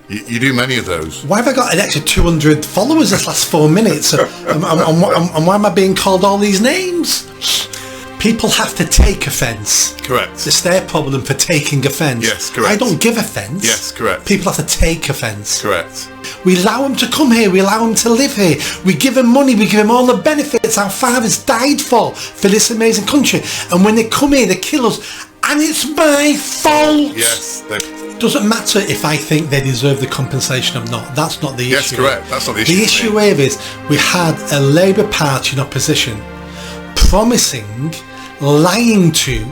You do many of those. Why have I got an extra 200 followers this last 4 minutes? And why am I being called all these names? People have to take offence. Correct. It's their problem for taking offence. Yes, correct. I don't give offence. Yes, correct. People have to take offence. Correct. We allow them to come here. We allow them to live here. We give them money. We give them all the benefits our fathers died for this amazing country. And when they come here, they kill us. And it's my fault. Yes. Doesn't matter if I think they deserve the compensation or not. That's not the issue. Yes, correct. That's not the issue. The issue here is we had a Labour Party in opposition promising, lying to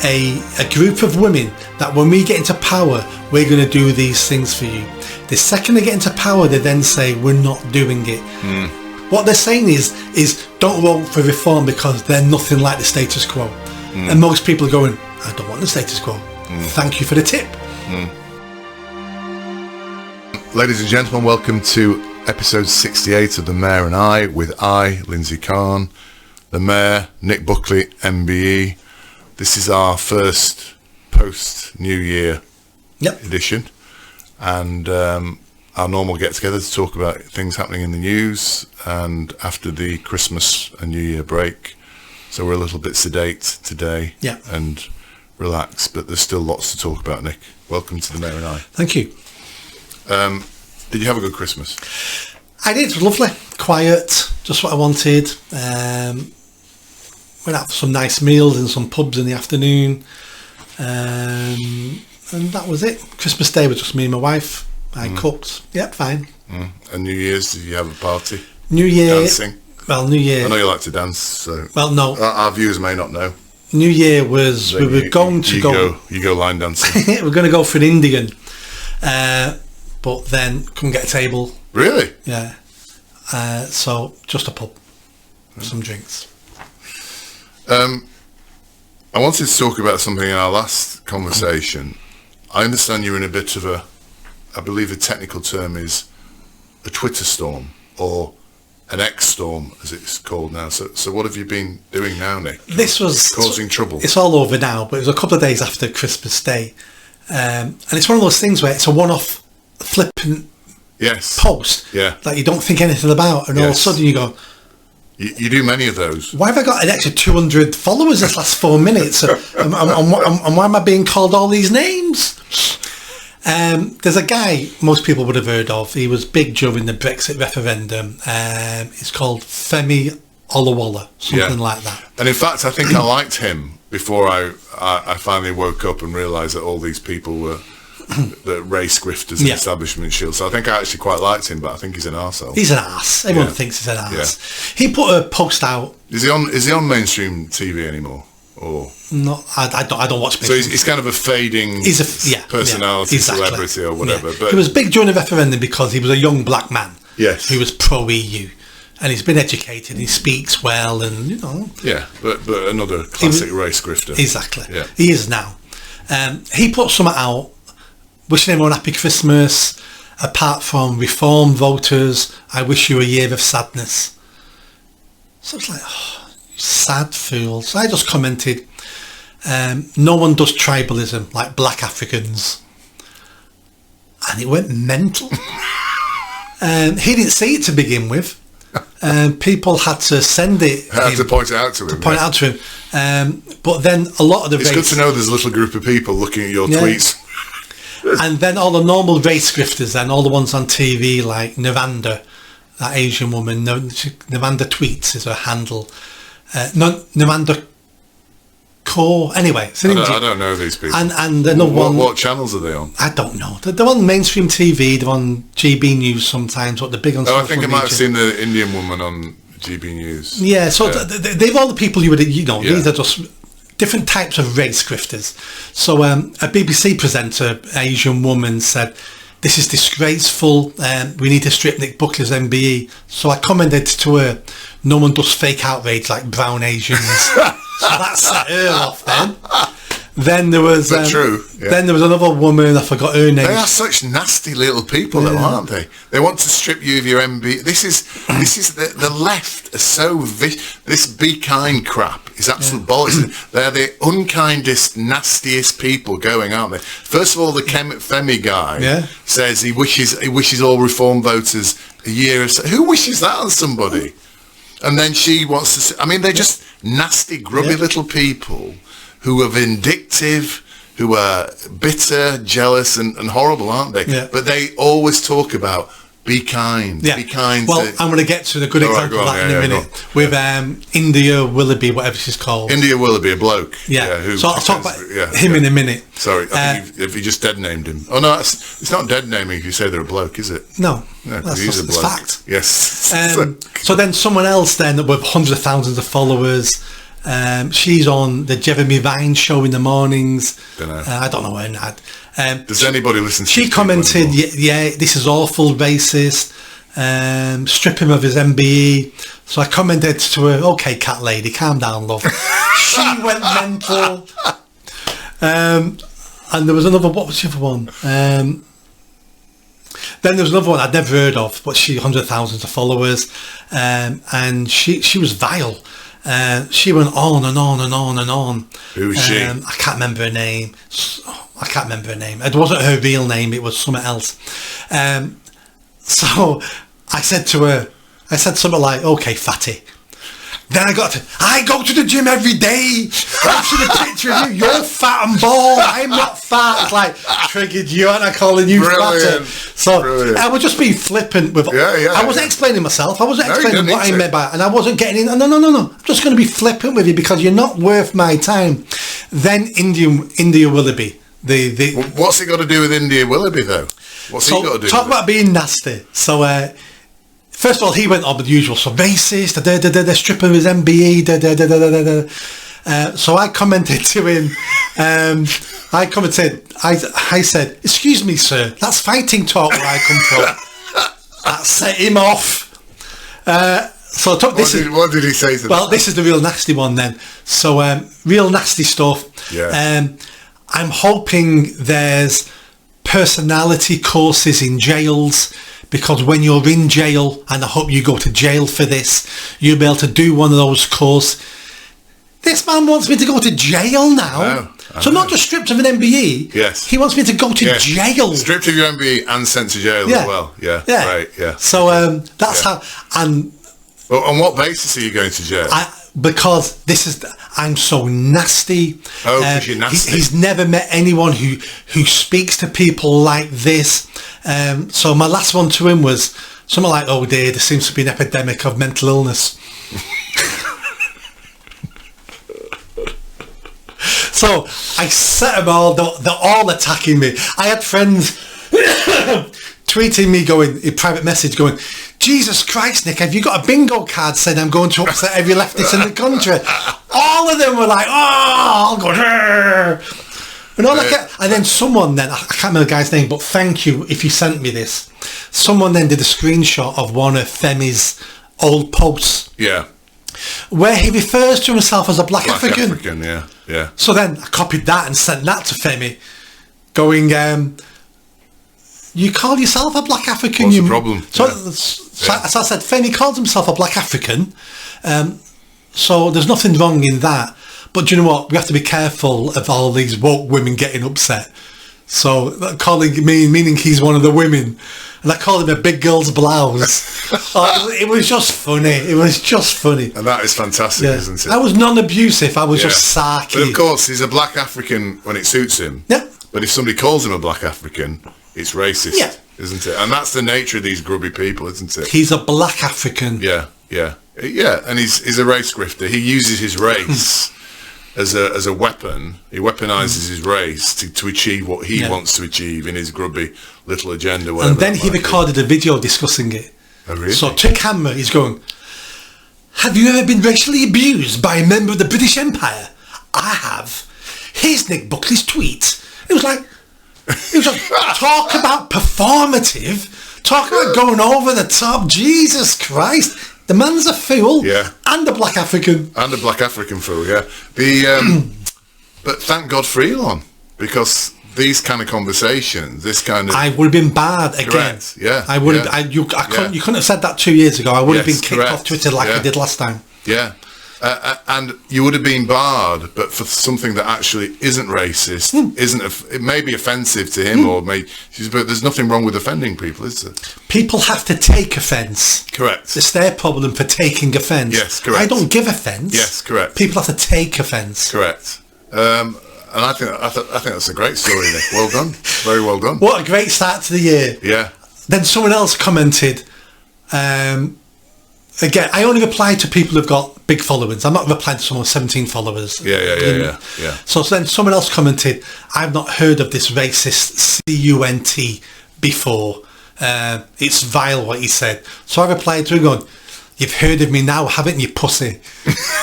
a group of women that when we get into power, we're going to do these things for you. The second they get into power, they then say, we're not doing it. What they're saying is don't vote for reform because they're nothing like the status quo. And most people are going, I don't want the status quo. Thank you for the tip. Ladies and gentlemen, welcome to episode 68 of The Mayor and I, with I, Lindsay Kahn, the Mayor, Nick Buckley, MBE. This is our first post-New Year edition, and our normal get-together to talk about things happening in the news and after the Christmas and New Year break. So we're a little bit sedate today and relaxed, but there's still lots to talk about, Nick. Welcome to The Mayor and I. Thank you. Did you have a good Christmas? I did. It was lovely. Quiet. Just what I wanted. Went out for some nice meals in some pubs in the afternoon. And that was it. Christmas Day was just me and my wife. I cooked. Yep, fine. And New Year's, did you have a party? New Year. Dancing? Well, New Year. I know you like to dance, so... Well, no. Our viewers may not know. New Year was... So we were going to go... You go line dancing. We're going to go for an Indian. But then couldn't get a table. Really? Yeah. So just a pub. Some drinks. I wanted to talk about something in our last conversation. I understand you're in a bit of a... I believe the technical term is a Twitter storm, or an X storm, as it's called now. So what have you been doing now, Nick? This was... Causing trouble. It's all over now, but it was a couple of days after Christmas Day. And it's one of those things where it's a one-off flippant post that you don't think anything about, and all of a sudden you go... You do many of those. Why have I got an extra 200 followers this last 4 minutes? And why am I being called all these names? There's a guy most people would have heard of. He was big during the Brexit referendum. It's called Femi Olawale, something like that. And in fact, I think I liked him before I finally woke up and realised that all these people were the race grifters and establishment shield. So I think I actually quite liked him, but I think he's an arsehole. He's an arse. Everyone thinks he's an arse. He put a post out. Is he on mainstream TV anymore? Or no, I don't watch. So he's kind of a fading personality, celebrity or whatever. But he was big during the referendum because he was a young black man. Yes, who was pro-EU, and he's been educated. He speaks well, and you know. Yeah, but another classic race grifter. Exactly. Yeah, he is now. He put something out, wishing everyone happy Christmas. Apart from reform voters, I wish you a year of sadness. So it's like, oh, sad fools. I just commented, no one does tribalism like black Africans. And it went mental. He didn't see it to begin with. People had to send it. Had to point it out to him. But then a lot of the It's good to know there's a little group of people looking at your tweets. And then all the normal race grifters, then all the ones on TV like Navanda, that Asian woman, Navanda Tweets is her handle. Navanda Core. Anyway, I don't know these people. And another one. What channels are they on? I don't know. They're on mainstream TV. They're on GB News sometimes. What they're big on. I think I might have seen the Indian woman on GB News. Yeah, so they've all the people you would, these are just different types of race grifters. So a BBC presenter, Asian woman, said, "This is disgraceful. We need to strip Nick Buckley's MBE." So I commented to her, "No one does fake outrage like brown Asians." So that set her off then. Then there was true. Yeah. Then there was another woman. I forgot her name. They are such nasty little people, though, aren't they? They want to strip you of your MB. This is the left are so this be kind crap is absolute bollocks. They're the unkindest, nastiest people going, aren't they? First of all, the Femi guy says he wishes all Reform voters a year. Who wishes that on somebody? And then she wants to. I mean, they're just nasty, grubby little people who are vindictive, who are bitter, jealous, and horrible, aren't they? Yeah. But they always talk about be kind, be kind. Well, I'm going to get to the good example of that in a minute with India Willoughby, whatever she's called. India Willoughby, a bloke. Yeah. So I'll talk about him in a minute. Sorry, I think if you just dead named him. Oh no, it's not dead naming if you say they're a bloke, is it? No, because he's a bloke. Fact. Yes. So then someone else then with hundreds of thousands of followers. She's on the Jeremy Vine show in the mornings. I don't know her. Does anybody listen to she commented, yeah, this is awful, racist, strip him of his MBE. So I commented to her, okay, cat lady, calm down, love. She went mental. And there was another, what was the other one? Then there was another one I'd never heard of, but she hundreds of thousands of followers. And she was vile. She went on and on and on and on. Who was she? I can't remember her name. It wasn't her real name. It was something else. So I said to her, something like, okay, fatty. Then I go to the gym every day. I see the picture of you. You're fat and bald. I'm not fat. It's like, triggered you, and I calling you fatter. So I was just being flippant with. I wasn't explaining myself. I wasn't explaining what I meant by it, and I wasn't getting in. No. I'm just going to be flippant with you because you're not worth my time. Then India Willoughby. What's it got to do with India Willoughby though? What's he got to do? Talk about being nasty. So. First of all, he went on with the usual, so racist, they're stripping his MBE, so I commented to him, I said, excuse me, sir, that's fighting talk where I come from. That set him off. What did he say to that? Well, this is the real nasty one then. So, real nasty stuff. Yeah. I'm hoping there's personality courses in jails, because when you're in jail, and I hope you go to jail for this, you'll be able to do one of those courses. This man wants me to go to jail now. So not just stripped of an MBE. Yes. He wants me to go to jail. Stripped of your MBE and sent to jail as well. Yeah. Right. Yeah. So that's how. And well, on what basis are you going to jail? Because I'm so nasty. Oh, because you're nasty. He's never met anyone who speaks to people like this. So my last one to him was something like, oh dear, there seems to be an epidemic of mental illness. So I set them all, they're all attacking me. I had friends tweeting me in private message going, Jesus Christ, Nick, have you got a bingo card saying I'm going to upset every leftist in the country? All of them were like, oh, I'll go, and then someone I can't remember the guy's name, but thank you if you sent me this. Someone then did a screenshot of one of Femi's old posts. Yeah. Where he refers to himself as a black African. Yeah. So then I copied that and sent that to Femi, going, you call yourself a black African? What's the problem? So I said, Femi calls himself a black African, so there's nothing wrong in that. But do you know what? We have to be careful of all these woke women getting upset. So calling me, meaning he's one of the women, and I called him a big girl's blouse. It was just funny. And that is fantastic, isn't it? I was non-abusive. I was just sarky. But of course, he's a black African when it suits him. Yeah. But if somebody calls him a black African, it's racist, isn't it? And that's the nature of these grubby people, isn't it? He's a black African. Yeah. And he's a race grifter. He uses his race as a weapon. He weaponises his race to achieve what he wants to achieve in his grubby little agenda. And then he recorded a video discussing it. Oh, really? So to camera, he's going, have you ever been racially abused by a member of the British Empire? I have. Here's Nick Buckley's tweet. It was like, talk about performative, talk about going over the top. Jesus Christ. The man's a fool, and a black African. And a black African fool, yeah. But thank God for Elon, because these kind of conversations, this kind of... I would have been barred again. Correct, yeah. I would have. You couldn't have said that 2 years ago. I would have been kicked off Twitter like I did last time. Yeah. And you would have been barred, but for something that actually isn't racist, it may be offensive to him, but there's nothing wrong with offending people, is there? People have to take offence. Correct. It's their problem for taking offence. Yes, correct. I don't give offence. Yes, correct. People have to take offence. Correct. And I think that's a great story, Nick. Well done. Very well done. What a great start to the year. Yeah. Then someone else commented, again, I only reply to people who've got big followings. I'm not replying to someone with 17 followers. Yeah. So then someone else commented, I've not heard of this racist CUNT before. It's vile what he said. So I replied to him going, you've heard of me now, haven't you, pussy?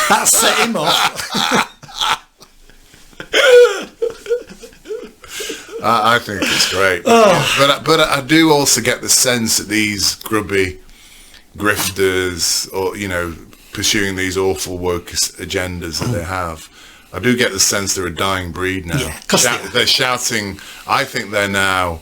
That set him off. I think it's great. But I do also get the sense that these grubby grifters, or pursuing these awful woke agendas that they have, I do get the sense they're a dying breed now. Yeah, they're shouting. I think they're now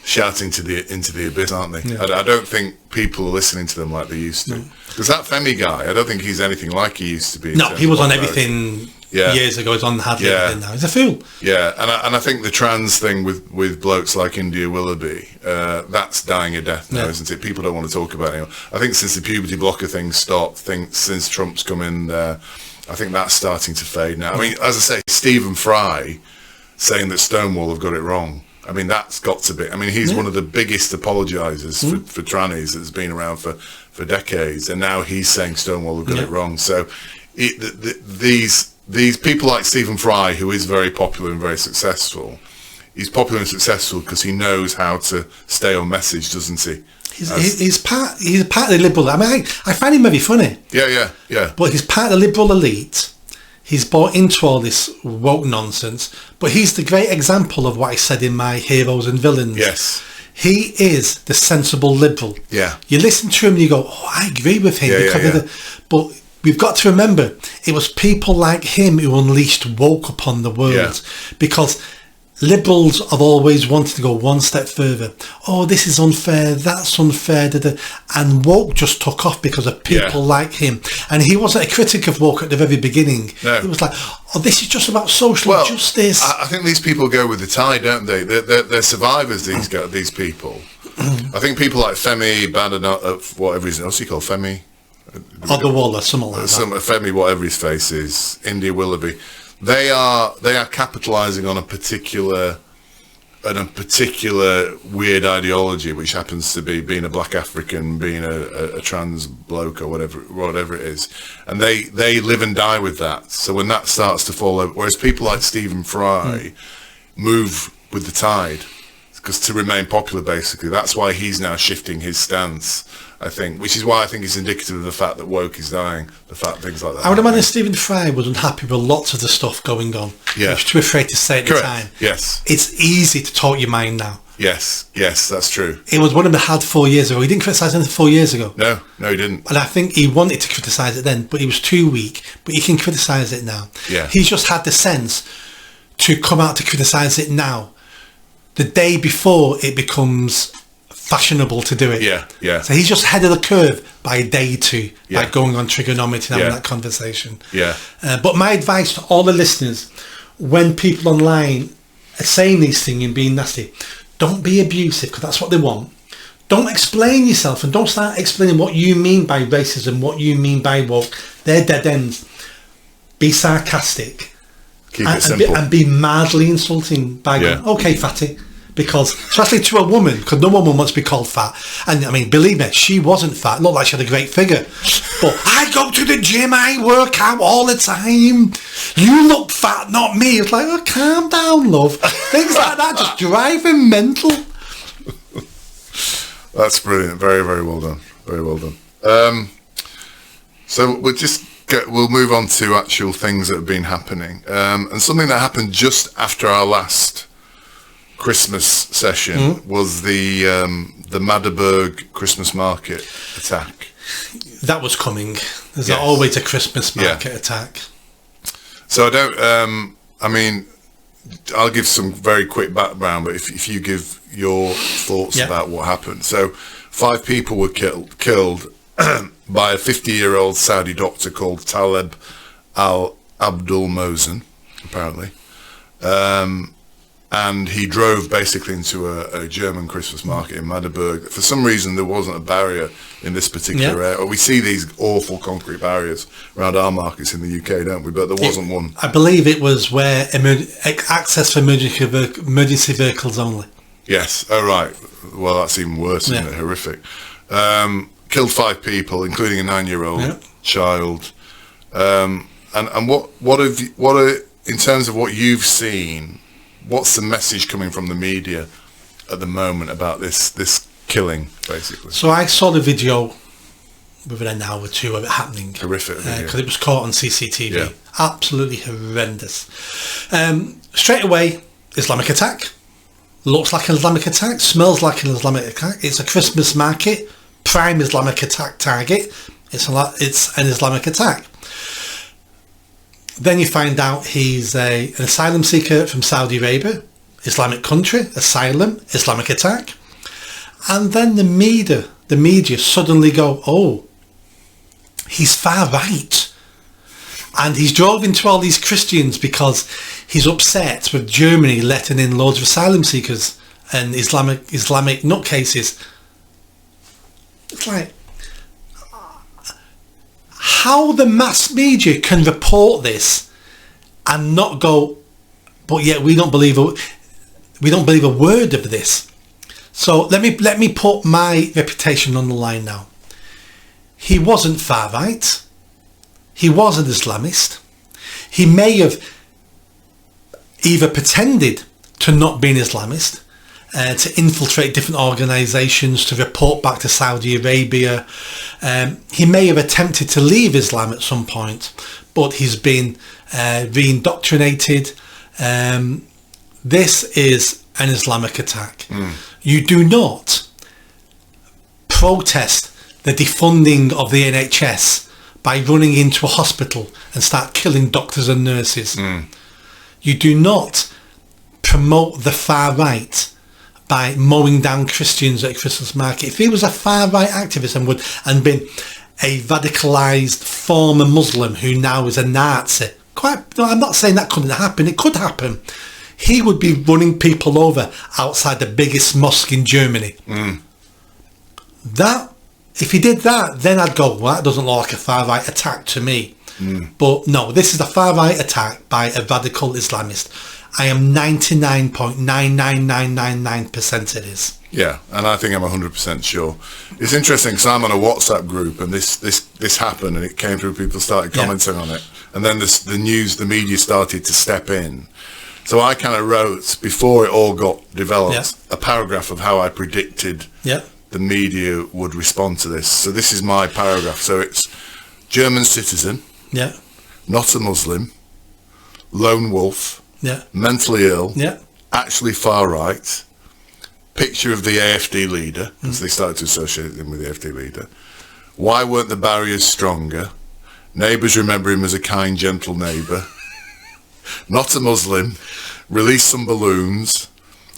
shouting into the abyss, aren't they? Yeah. I don't think people are listening to them like they used to. Because that Femi guy, I don't think he's anything like he used to be. No, he was on everything years ago. He's on hardly everything now. He's a fool. Yeah, and I think the trans thing with blokes like India Willoughby, that's dying a death now, isn't it? People don't want to talk about it anymore. I think since the puberty blocker thing stopped, since Trump's come in there, I think that's starting to fade now. I mean, as I say, Stephen Fry saying that Stonewall have got it wrong. I mean, that's got to be... I mean, he's one of the biggest apologisers for trannies that's been around for decades, and now he's saying Stonewall have got it wrong. So these people like Stephen Fry, who is very popular and very successful, he's popular and successful because he knows how to stay on message, doesn't he? He's part of the liberal... I mean, I find him very funny. Yeah. But he's part of the liberal elite. He's bought into all this woke nonsense, but he's the great example of what I said in my Heroes and Villains. Yes. He is the sensible liberal. Yeah. You listen to him and you go, oh, I agree with him. But we've got to remember, it was people like him who unleashed woke upon the world. Because liberals have always wanted to go one step further. Oh, this is unfair, that's unfair. And woke just took off because of people like him. And he wasn't a critic of woke at the very beginning. No. It was like, oh, this is just about social justice. I think these people go with the tide, don't they? They're survivors, these people. I think people like Femi, Badenoch, whatever his name, what's he called, Femi? Or the Waller, something like that. Femi, whatever his face is, India Willoughby. They are capitalising on a particular weird ideology, which happens to be being a black African, being a trans bloke or whatever it is, and they live and die with that. So when that starts to fall over, whereas people like Stephen Fry move with the tide, because to remain popular, basically, that's why he's now shifting his stance. I think, which is why I think it's indicative of the fact that woke is dying, the fact things like that. I would imagine Stephen Fry was unhappy with lots of the stuff going on. Yeah. He was too afraid to say at the time. Yes. It's easy to talk your mind now. Yes, that's true. It was one of the had 4 years ago. He didn't criticise anything 4 years ago. No, he didn't. And I think he wanted to criticise it then, but he was too weak. But he can criticise it now. Yeah. He's just had the sense to come out to criticise it now, the day before it becomes fashionable to do it. Yeah. So he's just ahead of the curve by a day or two by going on Trigonometry and having that conversation. Yeah. But my advice to all the listeners, when people online are saying these things and being nasty, don't be abusive, because that's what they want. Don't explain yourself, and don't start explaining what you mean by racism, what you mean by woke. They're dead ends. Be sarcastic. Keep it simple. And be mildly insulting by going, okay, fatty. Because, especially to a woman, because no woman wants to be called fat. And, I mean, believe me, she wasn't fat. Looked like she had a great figure. But I go to the gym, I work out all the time. You look fat, not me. It's like, oh, calm down, love. Things like that just drive him mental. That's brilliant. Very, very well done. Very well done. So we'll move on to actual things that have been happening. And something that happened just after our last Christmas session was the Magdeburg Christmas market attack. That was coming. There's always a Christmas market attack. So I don't. I mean, I'll give some very quick background, but if you give your thoughts about what happened. So 5 people were killed by a 50-year-old Saudi doctor called Taleb Al-Abdul Mohsen, apparently. And he drove basically into a German Christmas market in Magdeburg. For some reason, there wasn't a barrier in this particular area. We see these awful concrete barriers around our markets in the UK, don't we? But there wasn't one. I believe it was where access for emergency vehicles only. Yes. Oh, right. Well, that's even worse, isn't it? Horrific. Killed 5 people, including a 9-year-old child. And what are in terms of what you've seen? What's the message coming from the media at the moment about this killing, basically? So I saw the video within an hour or two of it happening. Horrific video. Because it was caught on CCTV. Yeah. Absolutely horrendous. Straight away, Islamic attack. Looks like an Islamic attack. Smells like an Islamic attack. It's a Christmas market. Prime Islamic attack target. It's an Islamic attack. Then you find out he's an asylum seeker from Saudi Arabia, Islamic country, asylum, Islamic attack. And then the media suddenly go, oh, he's far right. And he's drove into all these Christians because he's upset with Germany letting in loads of asylum seekers and Islamic nutcases. It's like, how the mass media can report this and not go, but yet we don't believe a word of this. So let me put my reputation on the line now. He wasn't far right. He was an Islamist. He may have either pretended to not be an Islamist, to infiltrate different organisations, to report back to Saudi Arabia. He may have attempted to leave Islam at some point, but he's been re-indoctrinated. This is an Islamic attack. You do not protest the defunding of the NHS by running into a hospital and start killing doctors and nurses. You do not promote the far right by mowing down Christians at a Christmas market. If he was a far right activist and been a radicalised former Muslim who now is a Nazi, I'm not saying that couldn't happen. It could happen. He would be running people over outside the biggest mosque in Germany. That, if he did that, then I'd go, well, that doesn't look like a far right attack to me. But no, this is a far right attack by a radical Islamist. I am 99.99999% it is. Yeah, and I think I'm 100% sure. It's interesting because I'm on a WhatsApp group and this happened and it came through, people started commenting on it. And then the media started to step in. So I kind of wrote, before it all got developed, a paragraph of how I predicted the media would respond to this. So this is my paragraph. So it's German citizen, not a Muslim, lone wolf, mentally ill, actually far right, picture of the AFD leader, because they started to associate him with the AFD leader. Why weren't the barriers stronger? Neighbours remember him as a kind, gentle neighbour. Not a Muslim, released some balloons,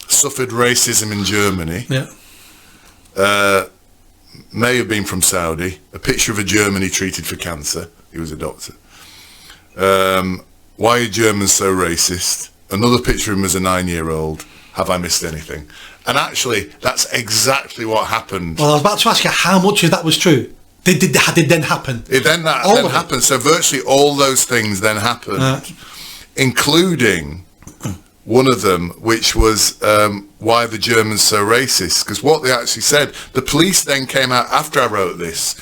suffered racism in Germany, may have been from Saudi, a picture of a German he treated for cancer, he was a doctor. Why are Germans so racist? Another picture of him as a 9-year-old. Have I missed anything? And actually, that's exactly what happened. Well, I was about to ask you how much of that was true. Did then happen? It then happened. So virtually all those things then happened, including one of them, which was why are the Germans so racist? Because what they actually said, the police then came out after I wrote this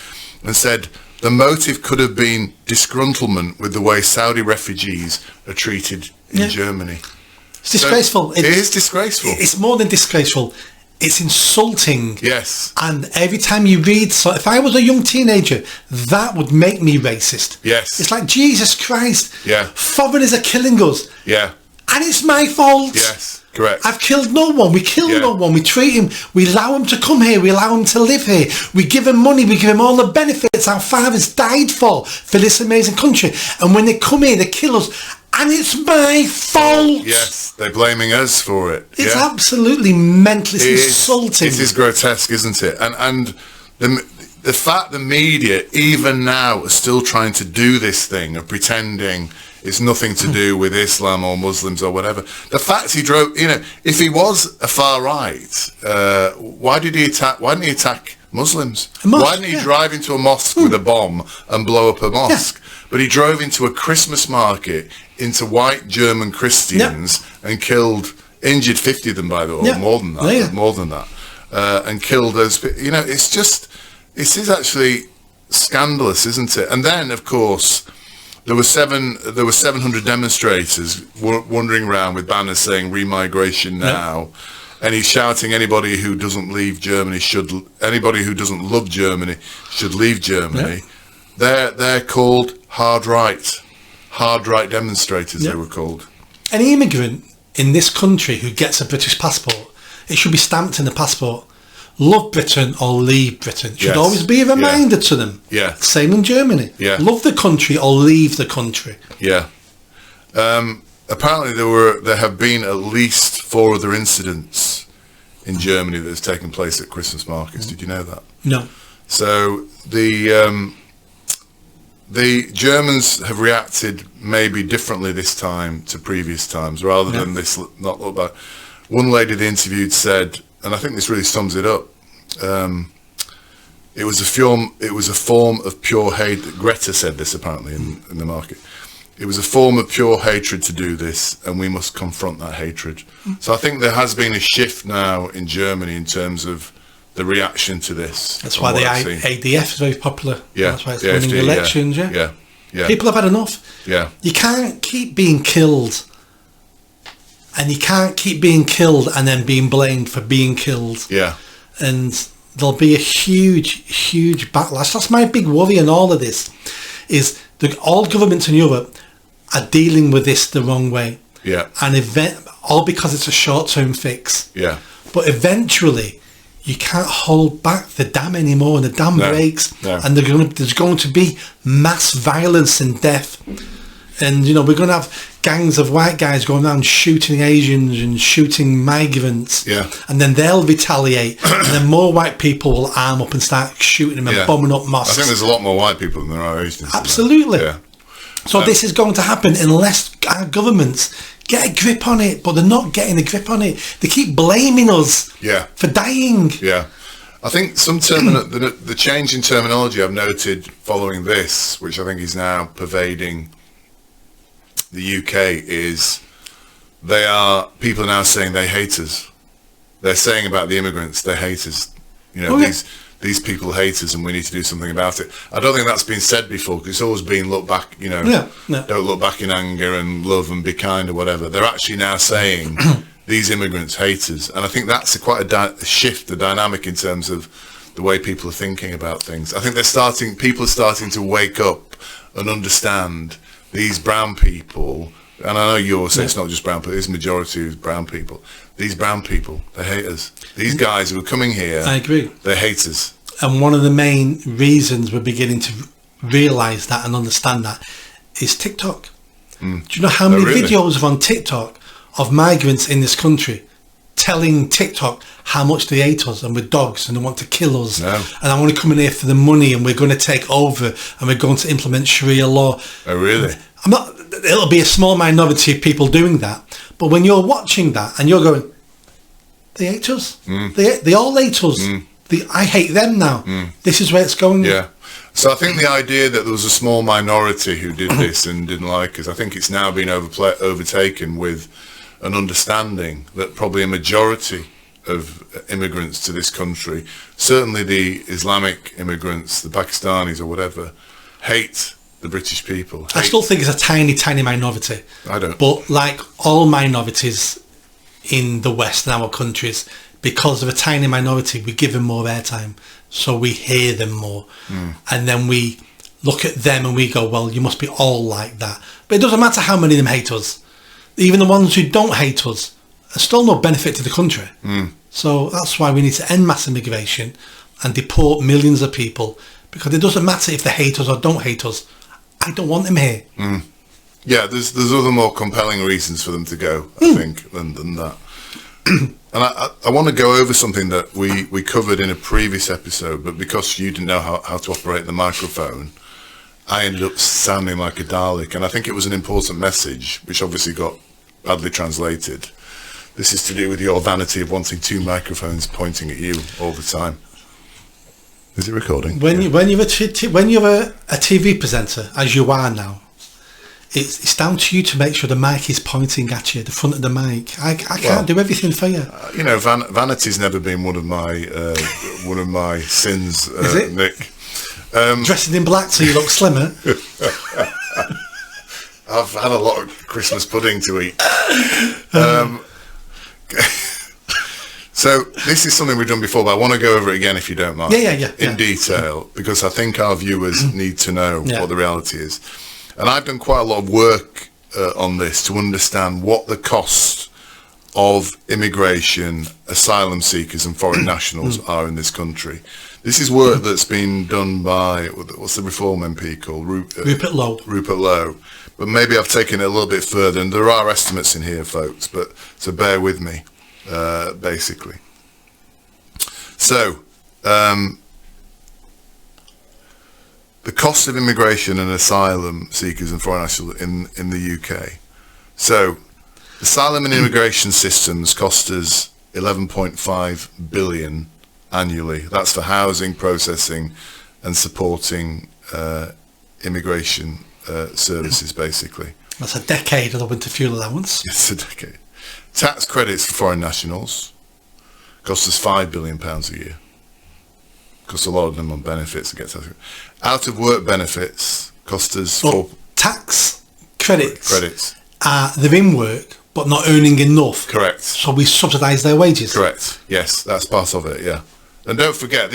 and said, the motive could have been disgruntlement with the way Saudi refugees are treated in Germany. It's disgraceful. So it is disgraceful. It's more than disgraceful. It's insulting. Yes. And every time you read, so if I was a young teenager, that would make me racist. Yes. It's like, Jesus Christ. Yeah. Foreigners are killing us. Yeah. And it's my fault. Yes. Correct. I've killed no one. We kill no one. We treat him. We allow him to come here. We allow him to live here. We give him money. We give him all the benefits our fathers died for this amazing country. And when they come here, they kill us. and it's my fault. Yes, they're blaming us for it. It's absolutely mental. It's insulting. It is grotesque, isn't it? And the fact the media, even now, are still trying to do this thing of pretending it's nothing to do with Islam or Muslims or whatever. The fact he drove, if he was a far right, why didn't he attack Muslims? Why didn't he drive into a mosque with a bomb and blow up a mosque? Yeah. But he drove into a Christmas market into white German Christians and injured 50 of them, by the way, or more than that, and killed those. It is actually scandalous, isn't it? And then, of course, there were 700 demonstrators wandering around with banners saying "Remigration now," and he's shouting, "Anybody who doesn't leave Germany anybody who doesn't love Germany should leave Germany." They're called hard right demonstrators. They were called. Any immigrant in this country who gets a British passport, it should be stamped in the passport. Love Britain or leave Britain. It should always be a reminder to them. Yeah. Same in Germany. Yeah. Love the country or leave the country. Yeah. Apparently there have been at least 4 other incidents in Germany that has taken place at Christmas markets. Did you know that? No. So the Germans have reacted maybe differently this time to previous times, rather than this not look back. One lady they interviewed said, and I think this really sums it up. It was a form of pure hate. Greta said this apparently in the market. It was a form of pure hatred to do this, and we must confront that hatred. So I think there has been a shift now in Germany in terms of the reaction to this. That's why the ADF is very popular. Yeah, that's why it's winning elections. Yeah. People have had enough. Yeah. You can't keep being killed. And you can't keep being killed and then being blamed for being killed. Yeah. And there'll be a huge backlash. That's my big worry in all of this, is that all governments in Europe are dealing with this the wrong way. Yeah. And all because it's a short-term fix. Yeah. But eventually, you can't hold back the dam anymore, and the dam breaks. No. And there's going to be mass violence and death. And, we're going to have gangs of white guys going around shooting Asians and shooting migrants. Yeah. And then they'll retaliate. And then more white people will arm up and start shooting them and bombing up mosques. I think there's a lot more white people than there are Asians. Absolutely. Yeah. So this is going to happen unless our governments get a grip on it. But they're not getting a grip on it. They keep blaming us for dying. Yeah. I think the change in terminology I've noted following this, which I think is now pervading the UK, is people are now saying they hate us. They're saying about the immigrants, they hate us. These people hate us, and we need to do something about it. I don't think that's been said before, because it's always been look back, don't look back in anger and love and be kind or whatever. They're actually now saying these immigrants hate us, and I think that's quite a shift, the dynamic in terms of the way people are thinking about things. I think people are starting to wake up and understand these brown people, and I know you'll say it's not just brown people, it's majority of brown people. These brown people, they hate us. These guys who are coming here, I agree, they hate us. And one of the main reasons we're beginning to realise that and understand that is TikTok. Do you know how many videos are on TikTok of migrants in this country telling TikTok how much they hate us and we're dogs and they want to kill us, and I want to come in here for the money and we're going to take over and we're going to implement Sharia law? Oh, really? It'll be a small minority of people doing that, but when you're watching that and you're going, they hate us. They all hate us. I hate them now. This is where it's going. Yeah. So I think the idea that there was a small minority who did this and didn't like us, I think it's now been overtaken with an understanding that probably a majority of immigrants to this country, certainly the Islamic immigrants, the Pakistanis or whatever, hate the British people. I still think it's a tiny minority. I don't. But like all minorities in the West and our countries, because of a tiny minority, we give them more airtime, so we hear them more. And then we look at them and we go, well, you must be all like that. But it doesn't matter how many of them hate us. Even the ones who don't hate us are still no benefit to the country. So that's why we need to end mass immigration and deport millions of people, because it doesn't matter if they hate us or don't hate us. I don't want them here. Yeah, there's other more compelling reasons for them to go, I think, than that. And I want to go over something that we covered in a previous episode, but because you didn't know how to operate the microphone, I ended up sounding like a Dalek, and I think it was an important message, which obviously got badly translated. This is to do with your vanity of wanting two microphones pointing at you all the time. Is it recording? When you're a TV presenter, as you are now, it's down to you to make sure the mic is pointing at you, the front of the mic. I can't do everything for you. Vanity's never been one of my sins, Nick. Dressing in black so you look slimmer. I've had a lot of Christmas pudding to eat. So this is something we've done before, but I want to go over it again if you don't mind. Yeah. In detail, because I think our viewers need to know what the reality is. And I've done quite a lot of work on this to understand what the cost of immigration, asylum seekers and foreign nationals are in this country. This is work that's been done by, what's the Reform MP called? Rupert Lowe. Rupert Lowe. But maybe I've taken it a little bit further, and there are estimates in here, folks, but so bear with me, basically. So, the cost of immigration and asylum seekers and foreign nationals in the UK. So, asylum and immigration systems cost us 11.5 billion annually. That's for housing, processing and supporting immigration services, basically. That's a decade of the winter fuel allowance. It's a decade. Tax credits for foreign nationals cost us £5 billion a year. Cost a lot of them on benefits and get tax. Out of work benefits cost us tax credits. They're in work but not earning enough. Correct. So we subsidise their wages. Correct. Yes, that's part of it. Yeah. And don't forget,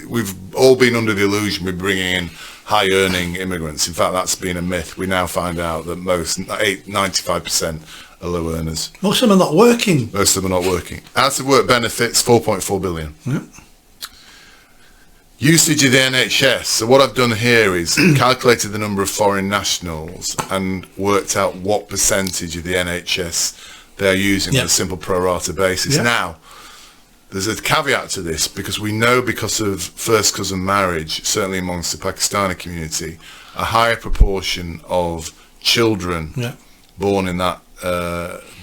we've all been under the illusion we're bringing in high-earning immigrants. In fact, that's been a myth. We now find out that 95% are low earners. Most of them are not working. Most of them are not working. Out-of-work benefits, 4.4 billion. Yep. Usage of the NHS. So what I've done here is calculated the number of foreign nationals and worked out what percentage of the NHS they're using on a simple pro rata basis. Yep. Now, there's a caveat to this, because we know because of first cousin marriage, certainly amongst the Pakistani community, a higher proportion of children born in that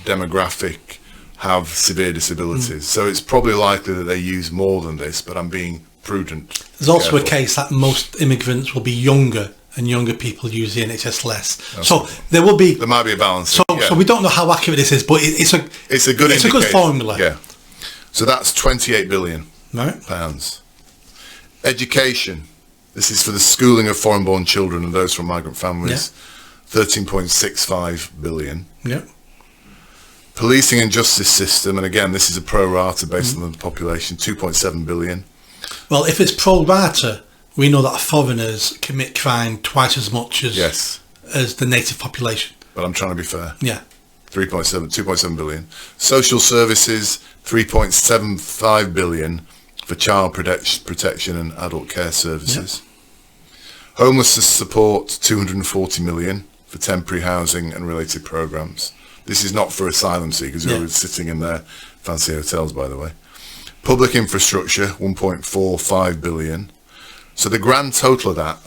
demographic have severe disabilities. So it's probably likely that they use more than this, but I'm being prudent. There's also a case that most immigrants will be younger, and younger people use the NHS less. So there might be a balance. So we don't know how accurate this is, but it's a good formula. Yeah. So that's 28 billion right. pounds. Education. This is for the schooling of foreign-born children and those from migrant families. 13.65 billion. Yeah. Policing and justice system, and again, this is a pro rata based on the population, 2.7 billion. Well, if it's pro rata, we know that foreigners commit crime twice as much as the native population. But I'm trying to be fair. Yeah. 2.7 billion. Social services, 3.75 billion for child protection and adult care services. Yep. Homelessness support, 240 million for temporary housing and related programs. This is not for asylum seekers who are sitting in their fancy hotels, by the way. Public infrastructure, 1.45 billion. So the grand total of that,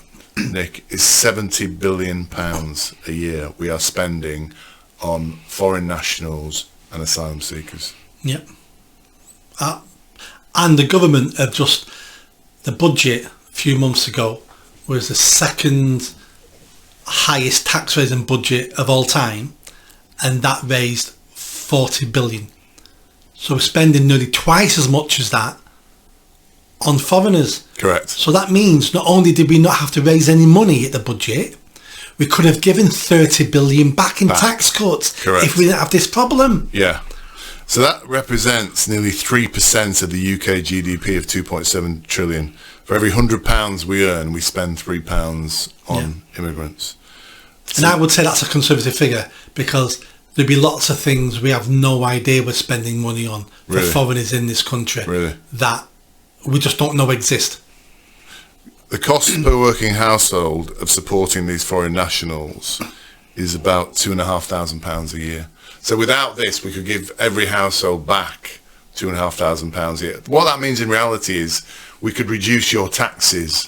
Nick, is 70 billion pounds a year we are spending on foreign nationals and asylum seekers. Yep. And the government have the budget a few months ago was the second highest tax raising budget of all time, and that raised 40 billion. So we're spending nearly twice as much as that on foreigners. Correct. So that means not only did we not have to raise any money at the budget, we could have given 30 billion back in tax cuts. Correct. If we didn't have this problem. Yeah. So that represents nearly 3% of the UK GDP of 2.7 trillion. For every £100 we earn, we spend £3 on immigrants. And I would say that's a conservative figure, because there'd be lots of things we have no idea we're spending money on for foreigners in this country that we just don't know exist. The cost per working household of supporting these foreign nationals is about £2,500 a year. So without this, we could give every household back £2,500 a year. What that means in reality is we could reduce your taxes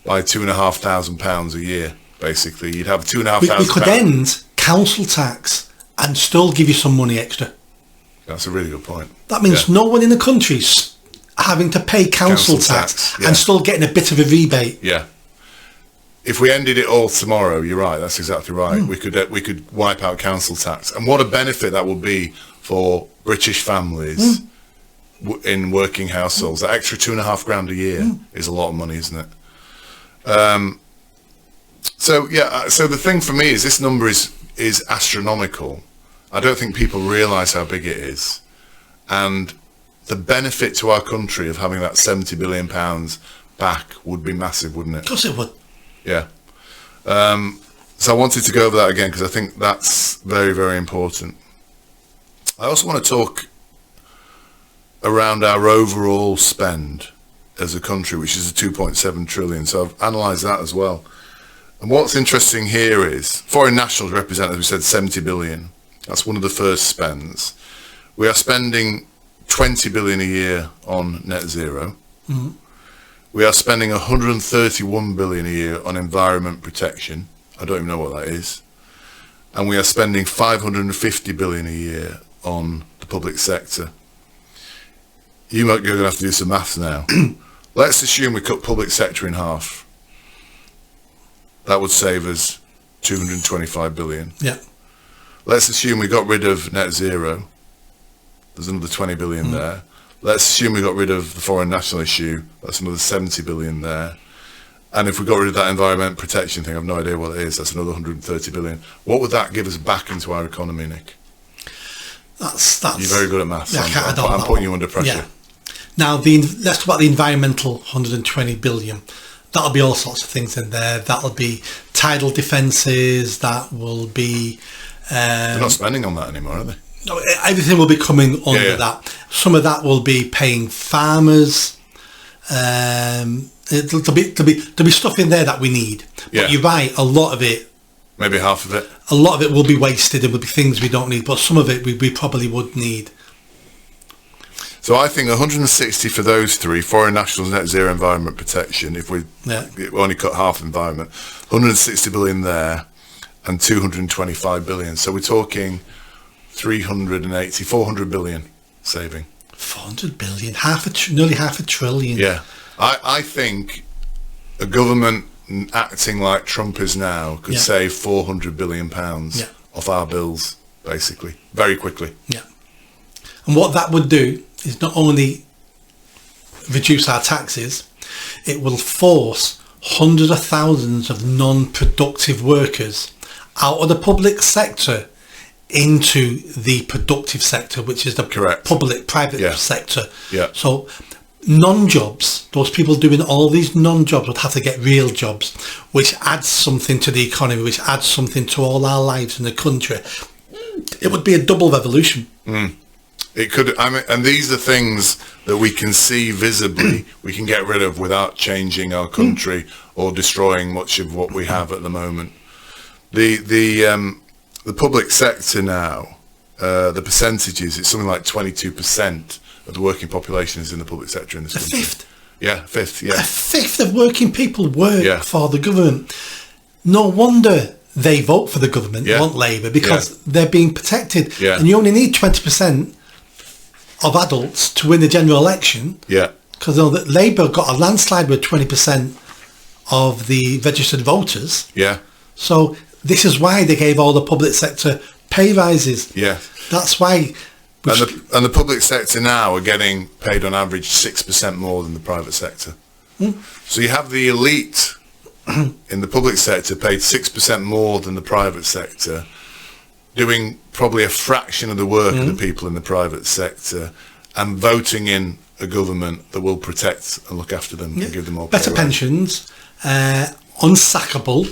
by £2,500 a year. Basically, you'd have £2,500. We could end council tax and still give you some money extra. That's a really good point. That means no one in the country's having to pay council tax and still getting a bit of a rebate. Yeah. If we ended it all tomorrow, you're right. That's exactly right. We could wipe out council tax, and what a benefit that would be for British families in working households. That extra £2,500 a year is a lot of money, isn't it? So the thing for me is this number is astronomical. I don't think people realise how big it is, and the benefit to our country of having that £70 billion back would be massive, wouldn't it? Of course it would. Yeah. So I wanted to go over that again because I think that's very, very important. I also want to talk around our overall spend as a country, which is a 2.7 trillion. So I've analysed that as well. And what's interesting here is foreign nationals represent, as we said, 70 billion. That's one of the first spends. We are spending 20 billion a year on net zero. We are spending 131 billion a year on environment protection. I don't even know what that is. And we are spending 550 billion a year on the public sector. You're going to have to do some maths now. Let's assume we cut public sector in half. That would save us 225 billion. Yeah. Let's assume we got rid of net zero. There's another 20 billion there. Let's assume we got rid of the foreign national issue. That's another 70 billion there. And if we got rid of that environment protection thing, I've no idea what it is. That's another 130 billion. What would that give us back into our economy, Nick? That's You're very good at maths. Yeah, I'm putting you under pressure. Yeah. Now, let's talk about the environmental 120 billion. That'll be all sorts of things in there. That'll be tidal defences. That will be... They're not spending on that anymore, are they? No, everything will be coming under that. Some of that will be paying farmers. There'll be stuff in there that we need. But you're right, a lot of it... Maybe half of it. A lot of it will be wasted and will be things we don't need, but some of it we probably would need. So I think 160 for those three, foreign nationals, net zero, environment protection, if we only cut half environment, 160 billion there and 225 billion. So we're talking 400 billion saving. 400 billion, nearly half a trillion. Yeah. I think a government acting like Trump is now could save 400 billion pounds off our bills, basically, very quickly. Yeah. And what that would do is not only reduce our taxes, it will force hundreds of thousands of non-productive workers out of the public sector into the productive sector, which is the public-private sector. Yeah. So non-jobs, those people doing all these non-jobs would have to get real jobs, which adds something to the economy, which adds something to all our lives in the country. It would be a double revolution. It could, and these are things that we can see visibly, we can get rid of without changing our country or destroying much of what we have at the moment. The public sector now, the percentages, it's something like 22% of the working population is in the public sector in this country. A fifth. A fifth of working people work for the government. No wonder they vote for the government, they want Labour, because they're being protected. And you only need 20% of adults to win the general election. Because Labour got a landslide with 20% of the registered voters. So this is why they gave all the public sector pay rises. That's why. And the public sector now are getting paid on average 6% more than the private sector. So you have the elite in the public sector paid 6% more than the private sector, doing probably a fraction of the work of the people in the private sector, and voting in a government that will protect and look after them and give them all better pensions, unsackable,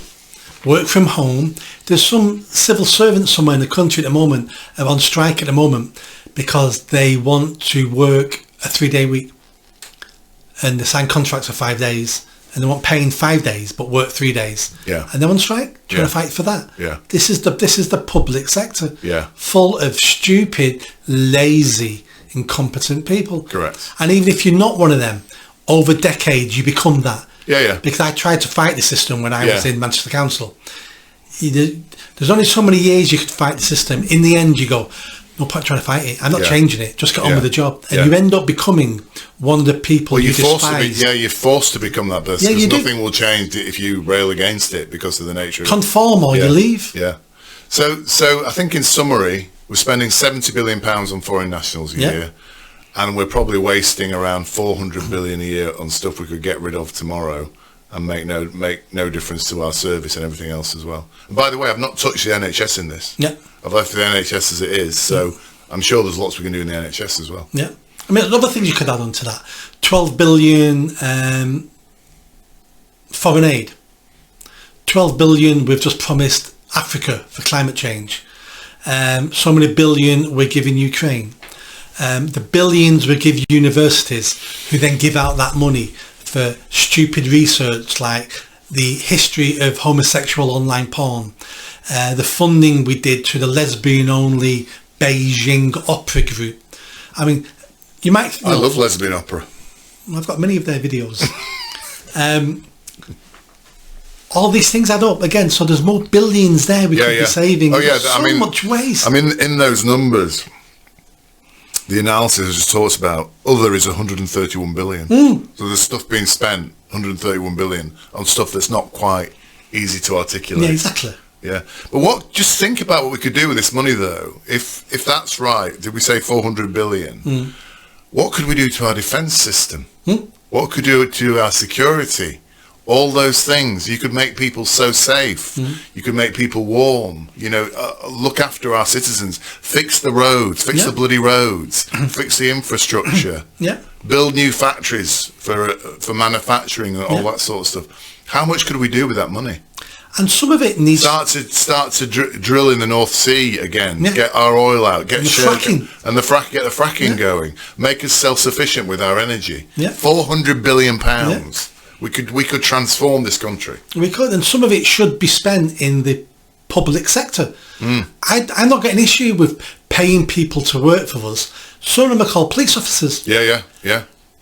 work from home. There's some civil servants somewhere in the country at the moment are on strike at the moment because they want to work a 3-day week and they sign contracts for 5 days and they want paying 5 days but work 3 days. Yeah. And they're on strike, trying to fight for that. Yeah. This is the public sector. Yeah. Full of stupid, lazy, incompetent people. Correct. And even if you're not one of them, over decades you become that. Yeah, yeah. Because I tried to fight the system when I was Yeah. in Manchester Council. There's only so many years you could fight the system. In the end, you go, no point trying to fight it. I'm not changing it. Just get on with the job. And you end up becoming one of the people you despise. You're forced to become that person. Yeah, because nothing will change if you rail against it because of the nature of it. Conform or you leave. Yeah. So I think in summary, we're spending £70 billion on foreign nationals a year. And we're probably wasting around 400 billion a year on stuff we could get rid of tomorrow and make no difference to our service and everything else as well. And by the way, I've not touched the NHS in this. Yeah. I've left the NHS as it is, so I'm sure there's lots we can do in the NHS as well. Yeah. I mean, other things you could add on to that. 12 billion foreign aid. 12 billion we've just promised Africa for climate change. So many billion we're giving Ukraine. The billions we give universities, who then give out that money for stupid research like the history of homosexual online porn, the funding we did to the lesbian-only Beijing opera group. I mean, you might... I love lesbian opera. I've got many of their videos. All these things add up again, so there's more billions there we could be saving. Oh yeah, so much waste. I mean, in those numbers, the analysis just talks about other is 131 billion. So there's stuff being spent, 131 billion, on stuff that's not quite easy to articulate. Yeah, exactly. Yeah, but just think about what we could do with this money though. If that's right, did we say 400 billion? What could we do to our defence system? What could we do to our security? All those things. You could make people so safe. You could make people warm. Look after our citizens. Fix the roads. Fix the bloody roads. Fix the infrastructure. Build new factories for manufacturing and all that sort of stuff. How much could we do with that money? And some of it needs start to drill in the North Sea again. Get our oil out. Get the fracking and get the fracking going. Make us self-sufficient with our energy. 400 billion pounds. We could transform this country. We could, and some of it should be spent in the public sector. I'm not getting an issue with paying people to work for us. Some of them are called police officers. Yeah.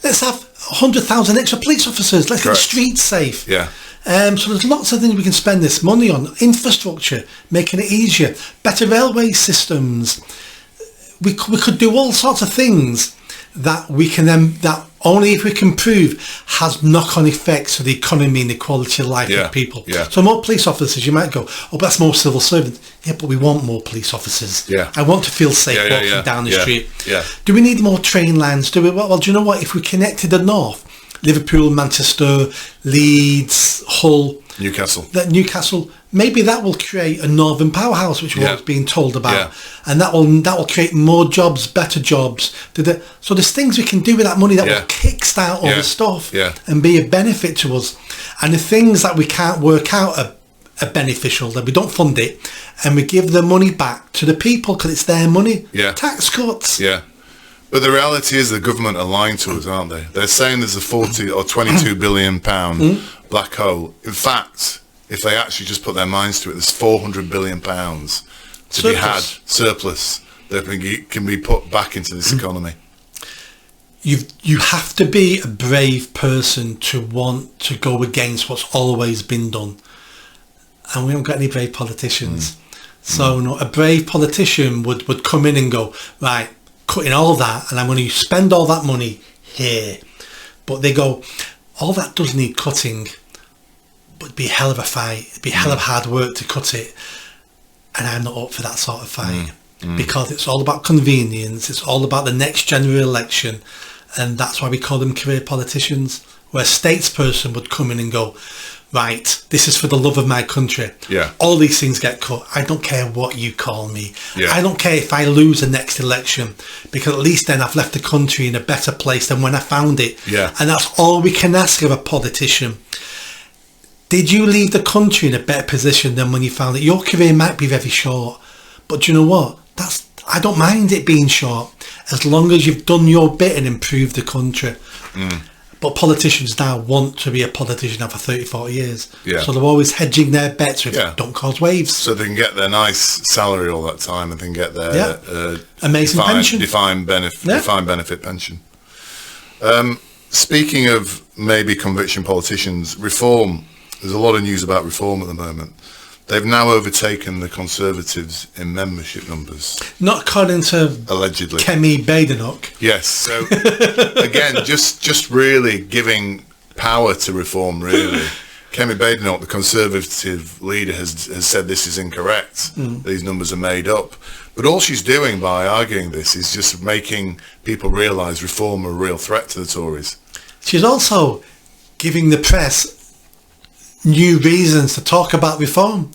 Let's have 100,000 extra police officers. Let's get the streets safe. Yeah. So there's lots of things we can spend this money on. Infrastructure, making it easier. Better railway systems. We could do all sorts of things that we can then, that only if we can prove has knock-on effects to the economy and the quality of life of people. So more police officers, you might go, oh, but that's more civil servants. Yeah, but we want more police officers. I want to feel safe walking down the street. Do we need more train lines? Well, do you know what? If we connected the north, Liverpool, Manchester, Leeds, Hull, Newcastle, maybe that will create a northern powerhouse, which we're being told about, and that will create more jobs, better jobs. So there's things we can do with that money that will kickstart all this stuff and be a benefit to us. And the things that we can't work out are beneficial, that we don't fund it, and we give the money back to the people because it's their money. Tax cuts. But the reality is the government are lying to us, aren't they? They're saying there's a 40 or 22 billion pound black hole. In fact, if they actually just put their minds to it, there's 400 billion pounds to be had, surplus, that can be put back into this economy. You have to be a brave person to want to go against what's always been done. And we haven't got any brave politicians. So no, a brave politician would come in and go, right, cutting all that, and I'm going to spend all that money here. But they go, all that does need cutting, but it'd be a hell of a fight. It'd be a hell of hard work to cut it. And I'm not up for that sort of fight because it's all about convenience. It's all about the next general election. And that's why we call them career politicians, where a statesperson would come in and go, right, this is for the love of my country. All these things get cut. I don't care what you call me. I don't care if I lose the next election, because at least then I've left the country in a better place than when I found it. And that's all we can ask of a politician. Did you leave the country in a better position than when you found it? Your career might be very short, but do you know what? I don't mind it being short, as long as you've done your bit and improved the country. But politicians now want to be a politician now for 30, 40 years. Yeah. So they're always hedging their bets with don't cause waves. So they can get their nice salary all that time, and they can get their amazing pension. Defined benefit pension. Speaking of maybe conviction politicians, reform. There's a lot of news about reform at the moment. They've now overtaken the Conservatives in membership numbers. Not according to allegedly Kemi Badenoch. Yes. So again, just really giving power to reform. Really, Kemi Badenoch, the Conservative leader, has said this is incorrect. These numbers are made up. But all she's doing by arguing this is just making people realise reform are a real threat to the Tories. She's also giving the press new reasons to talk about reform.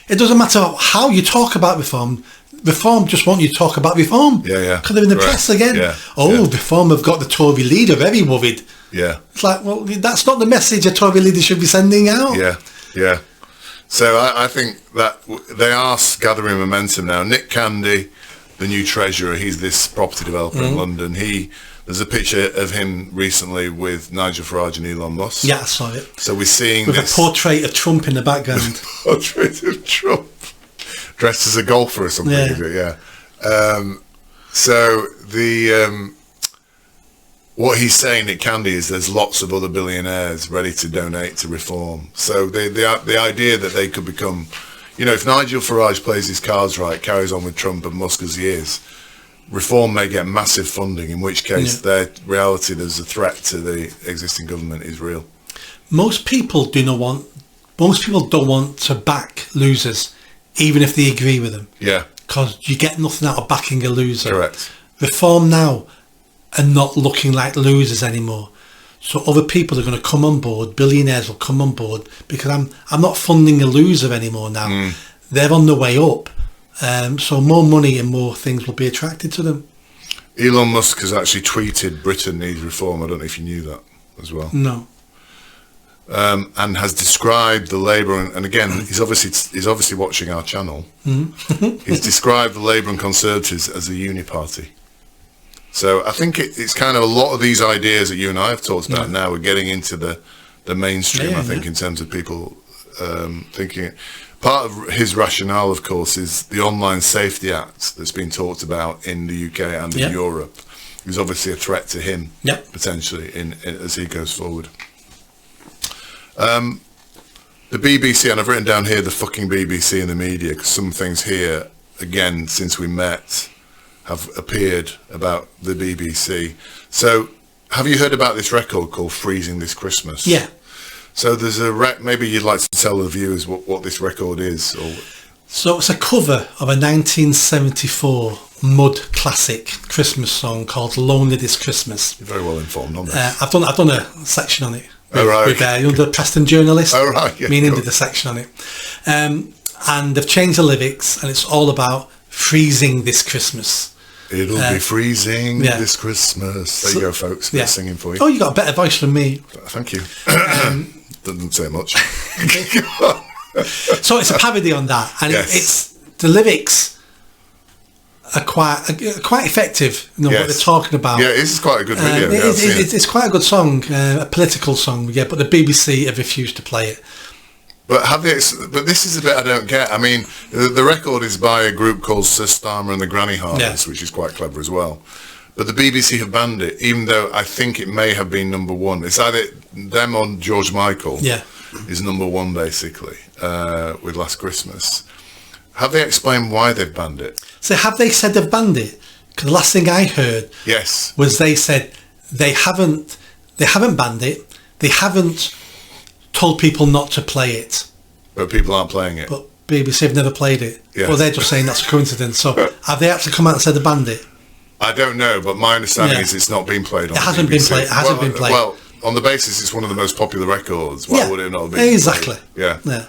It doesn't matter how you talk about reform. Reform just want you to talk about reform. Yeah. Because they're in the press again. Reform have got the Tory leader very worried. Yeah. It's like, well, that's not the message a Tory leader should be sending out. Yeah. So I think that they are gathering momentum now. Nick Candy, the new treasurer, he's this property developer in London. There's a picture of him recently with Nigel Farage and Elon Musk. Yeah, I saw it. So we're seeing with a portrait of Trump in the background. Portrait of Trump dressed as a golfer or something. Yeah. So the what he's saying, Nick Candy, is there's lots of other billionaires ready to donate to reform. So the idea that they could become, if Nigel Farage plays his cards right, carries on with Trump and Musk as he is, reform may get massive funding, in which case their reality there's a threat to the existing government is real. Most people don't want to back losers, even if they agree with them. Yeah. Because you get nothing out of backing a loser. Correct. Reform now are not looking like losers anymore. So other people are going to come on board, billionaires will come on board, because I'm not funding a loser anymore now. They're on the way up. So more money and more things will be attracted to them. Elon Musk has actually tweeted Britain needs reform. I don't know if you knew that as well. No. And has described the Labour and again he's obviously watching our channel. He's described the Labour and Conservatives as a uniparty. So I think it's kind of a lot of these ideas that you and I have talked about now are getting into the mainstream. I think in terms of people thinking it. Part of his rationale, of course, is the Online Safety Act that's been talked about in the UK and in Europe. Is obviously a threat to him potentially as he goes forward. The BBC, and I've written down here the fucking BBC and the media, because some things here, again, since we met, have appeared about the BBC. So, have you heard about this record called Freezing This Christmas? Yeah. So there's maybe you'd like to tell the viewers what this record is? So it's a cover of a 1974 mud classic Christmas song called Lonely This Christmas. You're very well informed on this. I've done a section on it. With the Preston journalist. Oh, right. Yeah, Me and him did a section on it. And they've changed the lyrics, and it's all about freezing this Christmas. It'll be freezing this Christmas. There you go, folks. We're singing for you. Oh, you got a better voice than me. Thank you. Doesn't say much. So it's a parody on that, and it's the lyrics are quite effective. What they're talking about. Yeah, this is quite a good video. It's quite a good song, a political song. Yeah, but the BBC have refused to play it. But but this is a bit I don't get. I mean, the record is by a group called Sir Starmer and the Granny Harvest, which is quite clever as well. But the BBC have banned it, even though I think it may have been number one. It's either them or George Michael is number one, basically, with Last Christmas. Have they explained why they've banned it? So have they said they've banned it? Because the last thing I heard was they said they haven't banned it. They haven't told people not to play it. But people aren't playing it. But BBC have never played it. Yeah. Well, they're just saying that's a coincidence. So have they actually come out and said they banned it? I don't know, but my understanding is it's not been played on It hasn't been played. It hasn't been played. Well, on the basis it's one of the most popular records. Why would it not have been exactly. played? Yeah.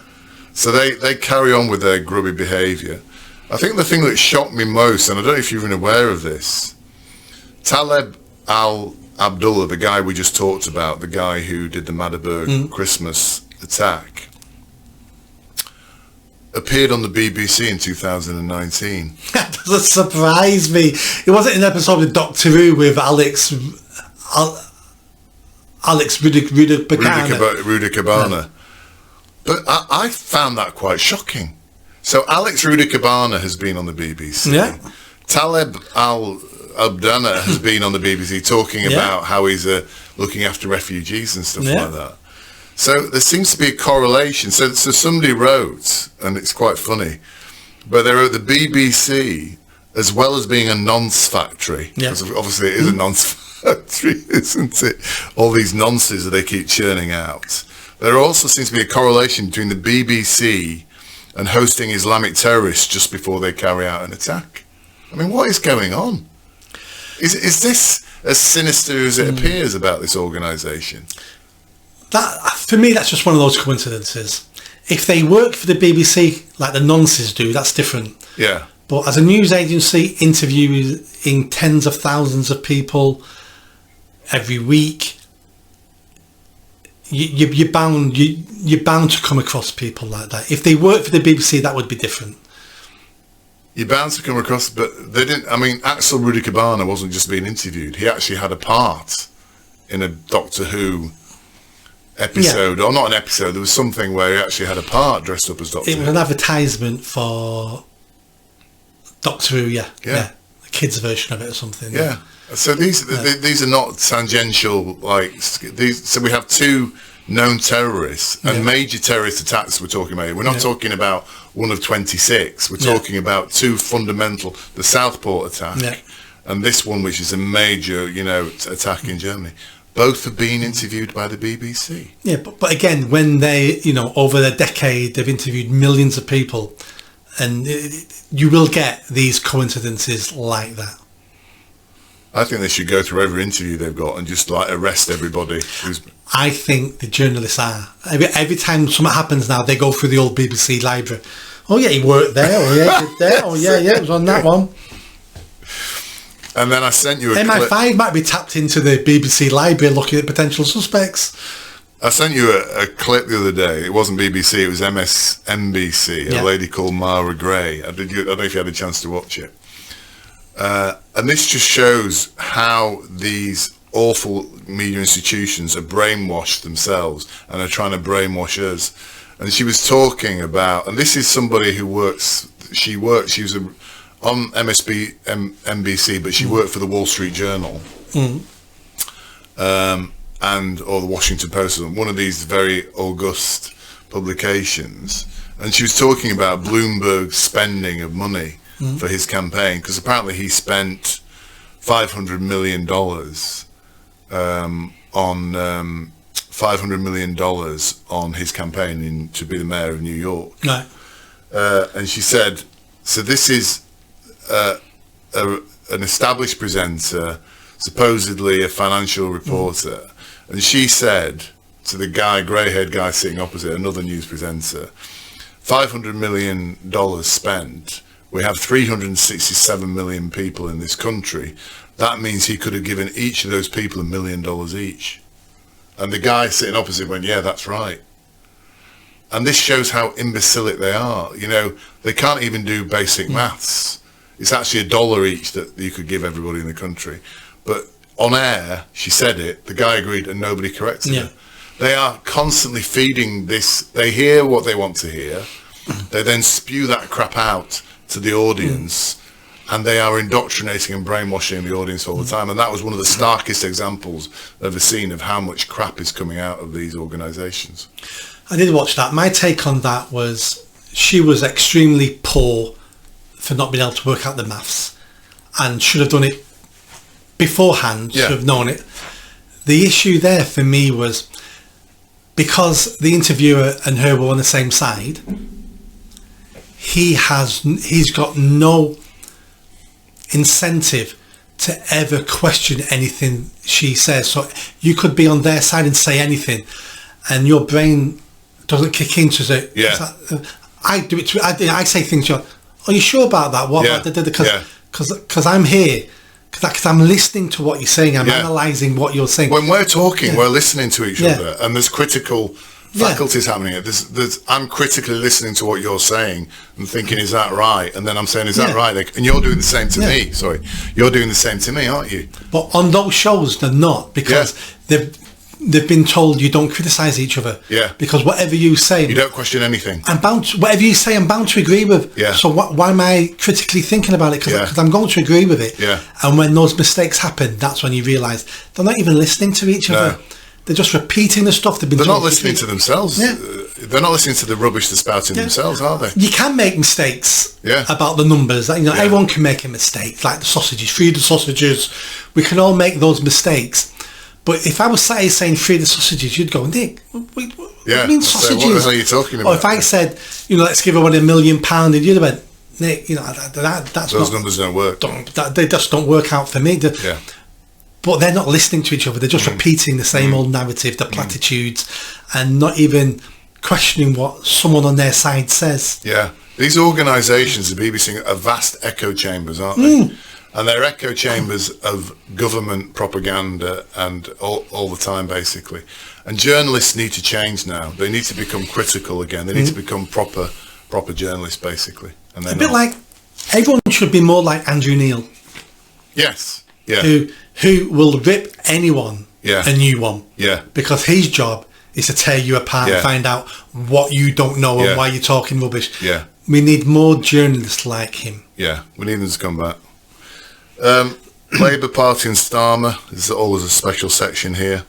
So they carry on with their grubby behaviour. I think the thing that shocked me most, and I don't know if you're even aware of this, Taleb Al-Abdullah, the guy we just talked about, the guy who did the Magdeburg Christmas attack, appeared on the BBC in 2019. That doesn't surprise me. It wasn't an episode with Doctor Who with Alex Alex Rudakabana. Rudakabana. But I found that quite shocking. So Alex Rudakabana has been on the BBC. Yeah. Taleb Al-Abdana has been on the BBC talking about how he's looking after refugees and stuff like that. So there seems to be a correlation. So somebody wrote, and it's quite funny, but they wrote the BBC, as well as being a nonce factory, because obviously it is a nonce factory, isn't it? All these nonces that they keep churning out. There also seems to be a correlation between the BBC and hosting Islamic terrorists just before they carry out an attack. I mean, what is going on? Is this as sinister as it appears about this organisation? That, for me, that's just one of those coincidences. If they work for the BBC like the nonces do, that's different. Yeah. But as a news agency interviewing tens of thousands of people every week, you're bound to come across people like that. If they work for the BBC, that would be different. You're bound to come across, but they didn't. I mean, Axel Rudakabana wasn't just being interviewed. He actually had a part in a Doctor Who episode, or not an episode. There was something where he actually had a part dressed up as Doctor Who. It was an advertisement for Doctor Who, the kids' version of it or something. Yeah. So these are not tangential, like these. So we have two known terrorists and major terrorist attacks we're talking about. We're not talking about one of 26. We're talking about two fundamental, the Southport attack and this one, which is a major, attack in Germany. Both have been interviewed by the BBC. Yeah, but again, when they, over a decade, they've interviewed millions of people, and you will get these coincidences like that. I think they should go through every interview they've got and just arrest everybody. I think the journalists are. Every time something happens now, they go through the old BBC library. Oh yeah, he worked there. Oh yeah, he did there. Oh yeah, it was on that one. And then I sent you a MI5 clip. might be tapped into the BBC library looking at potential suspects. I sent you a clip the other day. It wasn't BBC, it was MSNBC, a lady called Mara Gray. I don't know if you had a chance to watch it. And this just shows how these awful media institutions are brainwashed themselves and are trying to brainwash us. And she was talking about, and this is somebody who she was on NBC, but she worked for the Wall Street Journal or the Washington Post, one of these very august publications. And she was talking about Bloomberg's spending of money for his campaign, because apparently he spent $500 million on his campaign to be the mayor of New York. Right. And she said, so this is an established presenter, supposedly a financial reporter, and she said to the grey-haired guy sitting opposite, another news presenter, $500 million spent. We have 367 million people in this country. That means he could have given each of those people $1 million each. And the guy sitting opposite went, yeah, that's right. And this shows how imbecilic they are. They can't even do basic maths. It's actually $1 each that you could give everybody in the country. But on air, she said it, the guy agreed, and nobody corrected her. They are constantly feeding this. They hear what they want to hear. They then spew that crap out to the audience, and they are indoctrinating and brainwashing the audience all the time. And that was one of the starkest examples I've ever seen of how much crap is coming out of these organisations. I did watch that. My take on that was she was extremely poor for not being able to work out the maths, and should have done it beforehand, should have known it. The issue there for me was because the interviewer and her were on the same side, he's got no incentive to ever question anything she says. So you could be on their side and say anything, and your brain doesn't kick into it. I do it. I say things. Are you sure about that? What? Because I'm here. Because I'm listening to what you're saying. I'm analysing what you're saying. When we're talking, we're listening to each other, and there's critical faculties happening. I'm critically listening to what you're saying and thinking, is that right? And then I'm saying, is that right? And you're doing the same to me. Sorry, you're doing the same to me, aren't you? But on those shows, they're not, because they've been told you don't criticise each other. Yeah. Because whatever you say, You don't question anything. whatever you say, I'm bound to agree with. Yeah. So why am I critically thinking about it? Because I'm going to agree with it. Yeah. And when those mistakes happen, that's when you realise they're not even listening to each other. They're just repeating the stuff they've been. They're told not listening to themselves. Yeah. They're not listening to the rubbish they're spouting themselves, are they? You can make mistakes about the numbers. Yeah. Everyone can make a mistake, like the sausages. Free the sausages. We can all make those mistakes. But if I was sat here saying free the sausages, you'd go, Nick, what do you mean sausages? So what the hell are you talking about? Or if I said, let's give everyone £1 million, and you'd have went, Nick, that's those numbers don't work. They just don't work out for me. Yeah. But they're not listening to each other. They're just repeating the same old narrative, the platitudes, and not even questioning what someone on their side says. Yeah. These organisations, the BBC, are vast echo chambers, aren't they? And they're echo chambers of government propaganda and all the time, basically. And journalists need to change now. They need to become critical again. They need to become proper journalists, basically. And a bit like, everyone should be more like Andrew Neil. Yes. Yeah. Who will rip anyone a new one. Yeah. Because his job is to tear you apart and find out what you don't know and why you're talking rubbish. Yeah. We need more journalists like him. Yeah, we need them to come back. Labour Party and Starmer, there's always a special section here.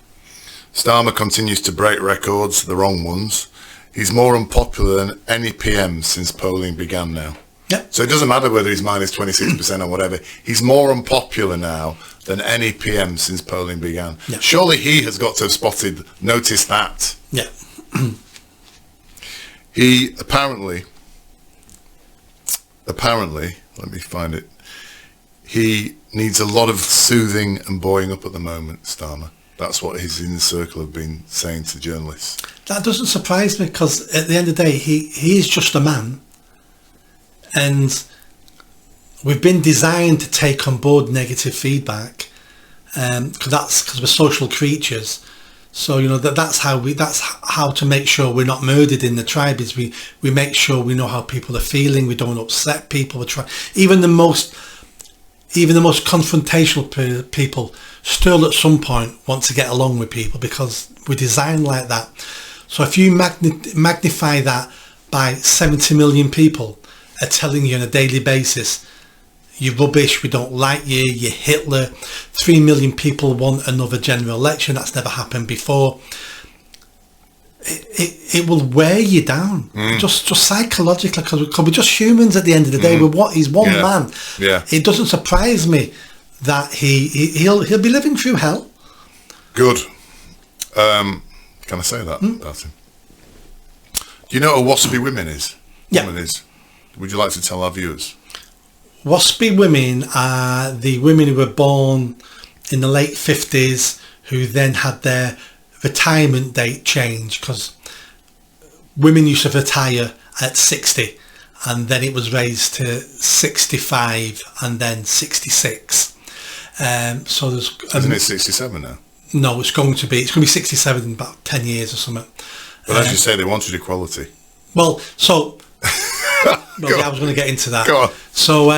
Starmer continues to break records, the wrong ones. He's more unpopular than any PM since polling began now. Yep. So it doesn't matter whether he's minus 26% or whatever. He's more unpopular now than any PM since polling began. Yep. Surely he has got to have noticed that. Yeah. He apparently, let me find it. He needs a lot of soothing and buoying up at the moment, Starmer. That's what his inner circle have been saying to journalists. That doesn't surprise me, because at the end of the day, he is just a man. And we've been designed to take on board negative feedback, because we're social creatures. So that's how to make sure we're not murdered in the tribe. Is we make sure we know how people are feeling. We don't upset people. Even the most confrontational people still at some point want to get along with people, because we're designed like that. So if you magnify that by 70 million people are telling you on a daily basis, you're rubbish, we don't like you, you're Hitler, 3 million people want another general election, that's never happened before, it will wear you down, just psychologically, because we're just humans at the end of the day. He's one man. Yeah. It doesn't surprise me that he'll be living through hell. Good. Can I say that about him? Do you know what a WASPI woman is? Yeah. Would you like to tell our viewers? WASPI women are the women who were born in the late 50s who then had their retirement date changed, because women used to retire at 60 and then it was raised to 65 and then 66. So there's isn't it 67 now? No, it's going to be 67 in about 10 years or something. But as you say, they wanted equality. Well, so I was going to get into that. Go on. So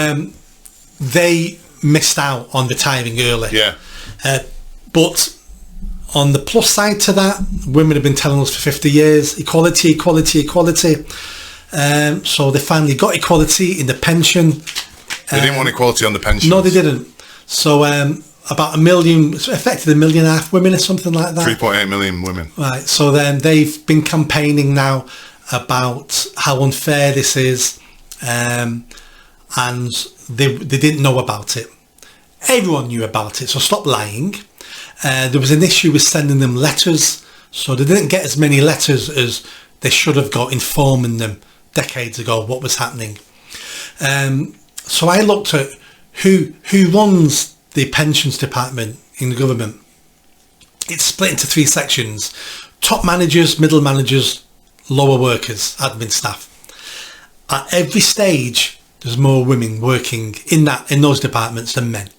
they missed out on retiring early. Yeah. But on the plus side to that, women have been telling us for 50 years, equality, equality, equality. So they finally got equality in the pension. They didn't want equality on the pension. No, they didn't. So about 1 million, it's affected 1.5 million women or something like that. 3.8 million women. Right. So then they've been campaigning now about how unfair this is, and they didn't know about it. Everyone knew about it, so stop lying. There was an issue with sending them letters, so they didn't get as many letters as they should have got, informing them decades ago what was happening. So I looked at who runs the pensions department in the government. It's split into 3 sections: top managers, middle managers, lower workers, admin staff. At every stage there's more women working in those departments than men.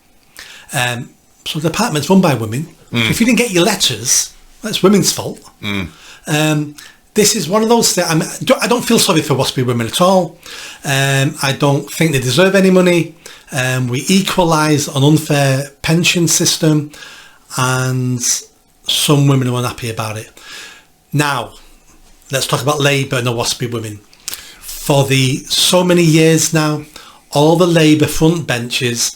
So the department's run by women. So if you didn't get your letters, that's women's fault. This is one of those things. I don't feel sorry for WASPI women at all. I don't think they deserve any money. We equalise an unfair pension system, and some women are unhappy about it. Now, let's talk about Labour and the WASPI women. For so many years now, all the Labour front benches,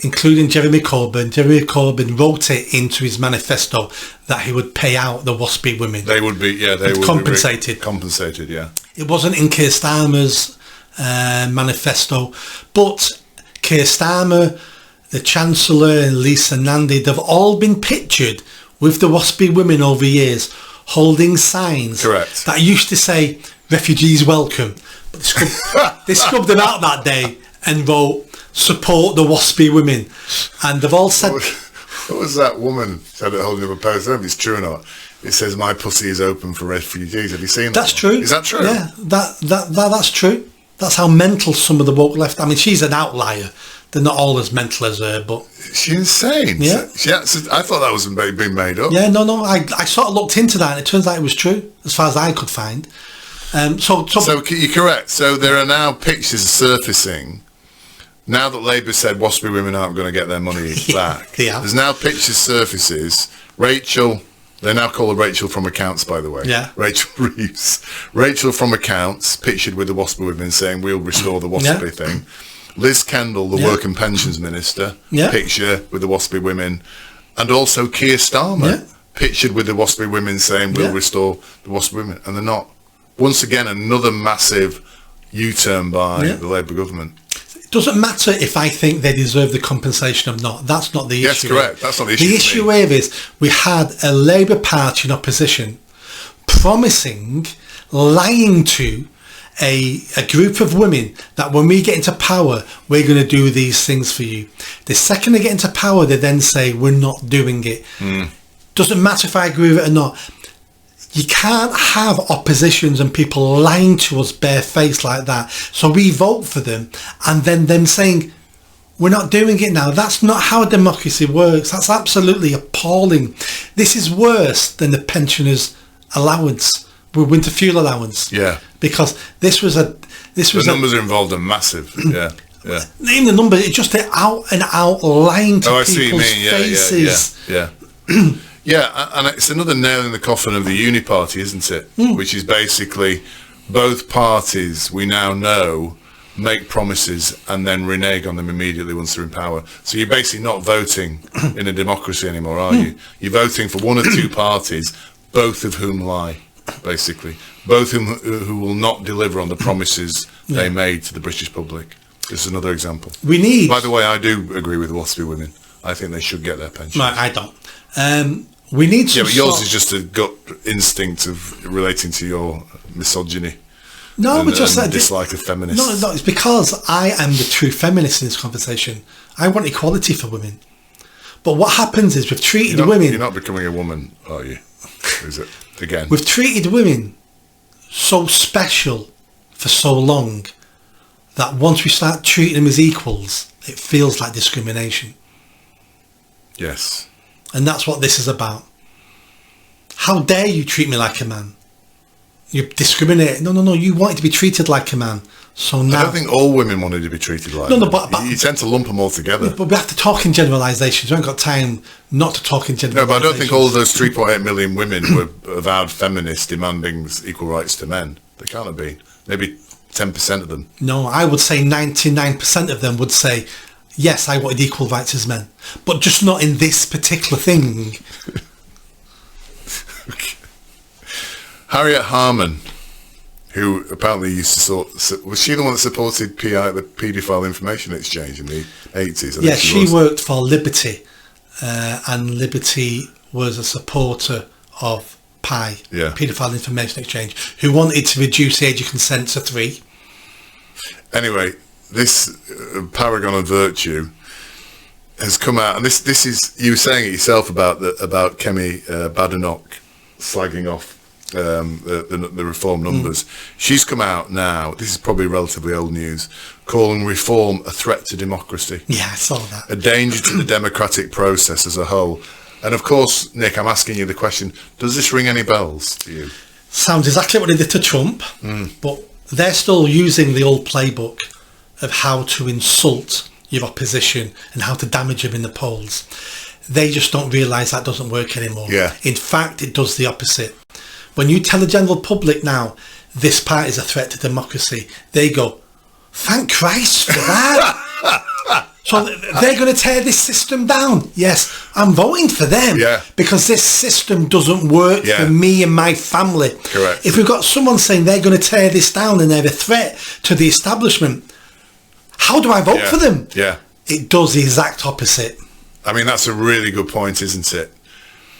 including Jeremy Corbyn wrote it into his manifesto that he would pay out the WASPI women. They would be, they would compensated. Be compensated, yeah. It wasn't in Keir Starmer's manifesto, but Keir Starmer, the Chancellor, and Lisa Nandy, they've all been pictured with the WASPI women over years, holding signs Correct. that used to say refugees welcome, but they scrubbed them out that day and wrote support the WASPI women, and they've all said what was that woman said it holding up a post? I don't know if it's true or not. It says my pussy is open for refugees. Have you seen that? That's true. Is that true? Yeah, that's true. That's how mental some of the woke left. I mean, she's an outlier. They're not all as mental as her, but she's insane. Yeah. So I thought that was being made up. Yeah, no. I sort of looked into that, and it turns out it was true, as far as I could find. So you're correct. So there are now pictures surfacing. Now that Labour said WASPI women aren't going to get their money back, there's now pictures surfaces. Rachel, they now call her Rachel from Accounts, by the way. Yeah. Rachel Reeves. Rachel from Accounts, pictured with the WASPI women saying, we'll restore the WASPI thing. Liz Kendall, the Work and Pensions Minister, picture with the WASPI women. And also Keir Starmer, pictured with the WASPI women saying, we'll restore the WASPI women. And they're not. Once again, another massive U-turn by the Labour government. It doesn't matter if I think they deserve the compensation or not. That's not the issue. Yes, correct. That's not the issue. The issue here is we had a Labour Party in opposition promising, lying to a group of women that when we get into power, we're going to do these things for you. The second they get into power, they then say, we're not doing it. Doesn't matter if I agree with it or not. You can't have oppositions and people lying to us barefaced like that. So we vote for them and then them saying, we're not doing it now. That's not how democracy works. That's absolutely appalling. This is worse than the pensioners' allowance, with winter fuel allowance. Yeah. Because the numbers are involved are massive. Yeah. Name the number. It's just out and out lying to people's faces. Yeah. Yeah, and it's another nail in the coffin of the uni party, isn't it? Which is basically both parties, we now know, make promises and then renege on them immediately once they're in power. So you're basically not voting in a democracy anymore, are you? You're voting for one or two parties, both of whom lie, basically. Both who will not deliver on the promises they made to the British public. This is another example. By the way, I do agree with WASPI women. I think they should get their pension. Right, I don't. We need some. Yeah, but yours is just a gut instinct of relating to your misogyny. No, but just and dislike of feminists. No, it's because I am the true feminist in this conversation. I want equality for women. But what happens is we've treated women. You're not becoming a woman, are you? Is it again? We've treated women so special for so long that once we start treating them as equals, it feels like discrimination. Yes. And that's what this is about. How dare you treat me like a man? You discriminate. No. You wanted to be treated like a man. So now, I don't think all women wanted to be treated like that. But you tend to lump them all together. But we have to talk in generalisations. We haven't got time not to talk in generalisations. No, but I don't think all of those 3.8 million women were avowed feminists demanding equal rights to men. They can't have been. Maybe 10% of them. No, I would say 99% of them would say, yes, I wanted equal rights as men, but just not in this particular thing. Okay. Harriet Harman, who apparently used to was she the one that supported PI, the paedophile information exchange in the 80s? Yeah, she worked for Liberty, and Liberty was a supporter of PI, paedophile information exchange, who wanted to reduce the age of consent to 3. Anyway, this paragon of virtue has come out, and this is, you were saying it yourself about Kemi Badenoch slagging off the reform numbers. She's come out now, this is probably relatively old news, calling reform a threat to democracy. Yeah, I saw that. A danger to the democratic process as a whole. And of course, Nick, I'm asking you the question, does this ring any bells to you? Sounds exactly what they did to Trump, but they're still using the old playbook of how to insult your opposition and how to damage them in the polls. They just don't realise that doesn't work anymore. Yeah. In fact, it does the opposite. When you tell the general public now, this party is a threat to democracy, they go, thank Christ for that. So they're going to tear this system down. Yes, I'm voting for them. Yeah. Because this system doesn't work for me and my family. Correct. If we've got someone saying they're going to tear this down and they're a threat to the establishment, how do I vote for them? Yeah. It does the exact opposite. I mean, that's a really good point, isn't it?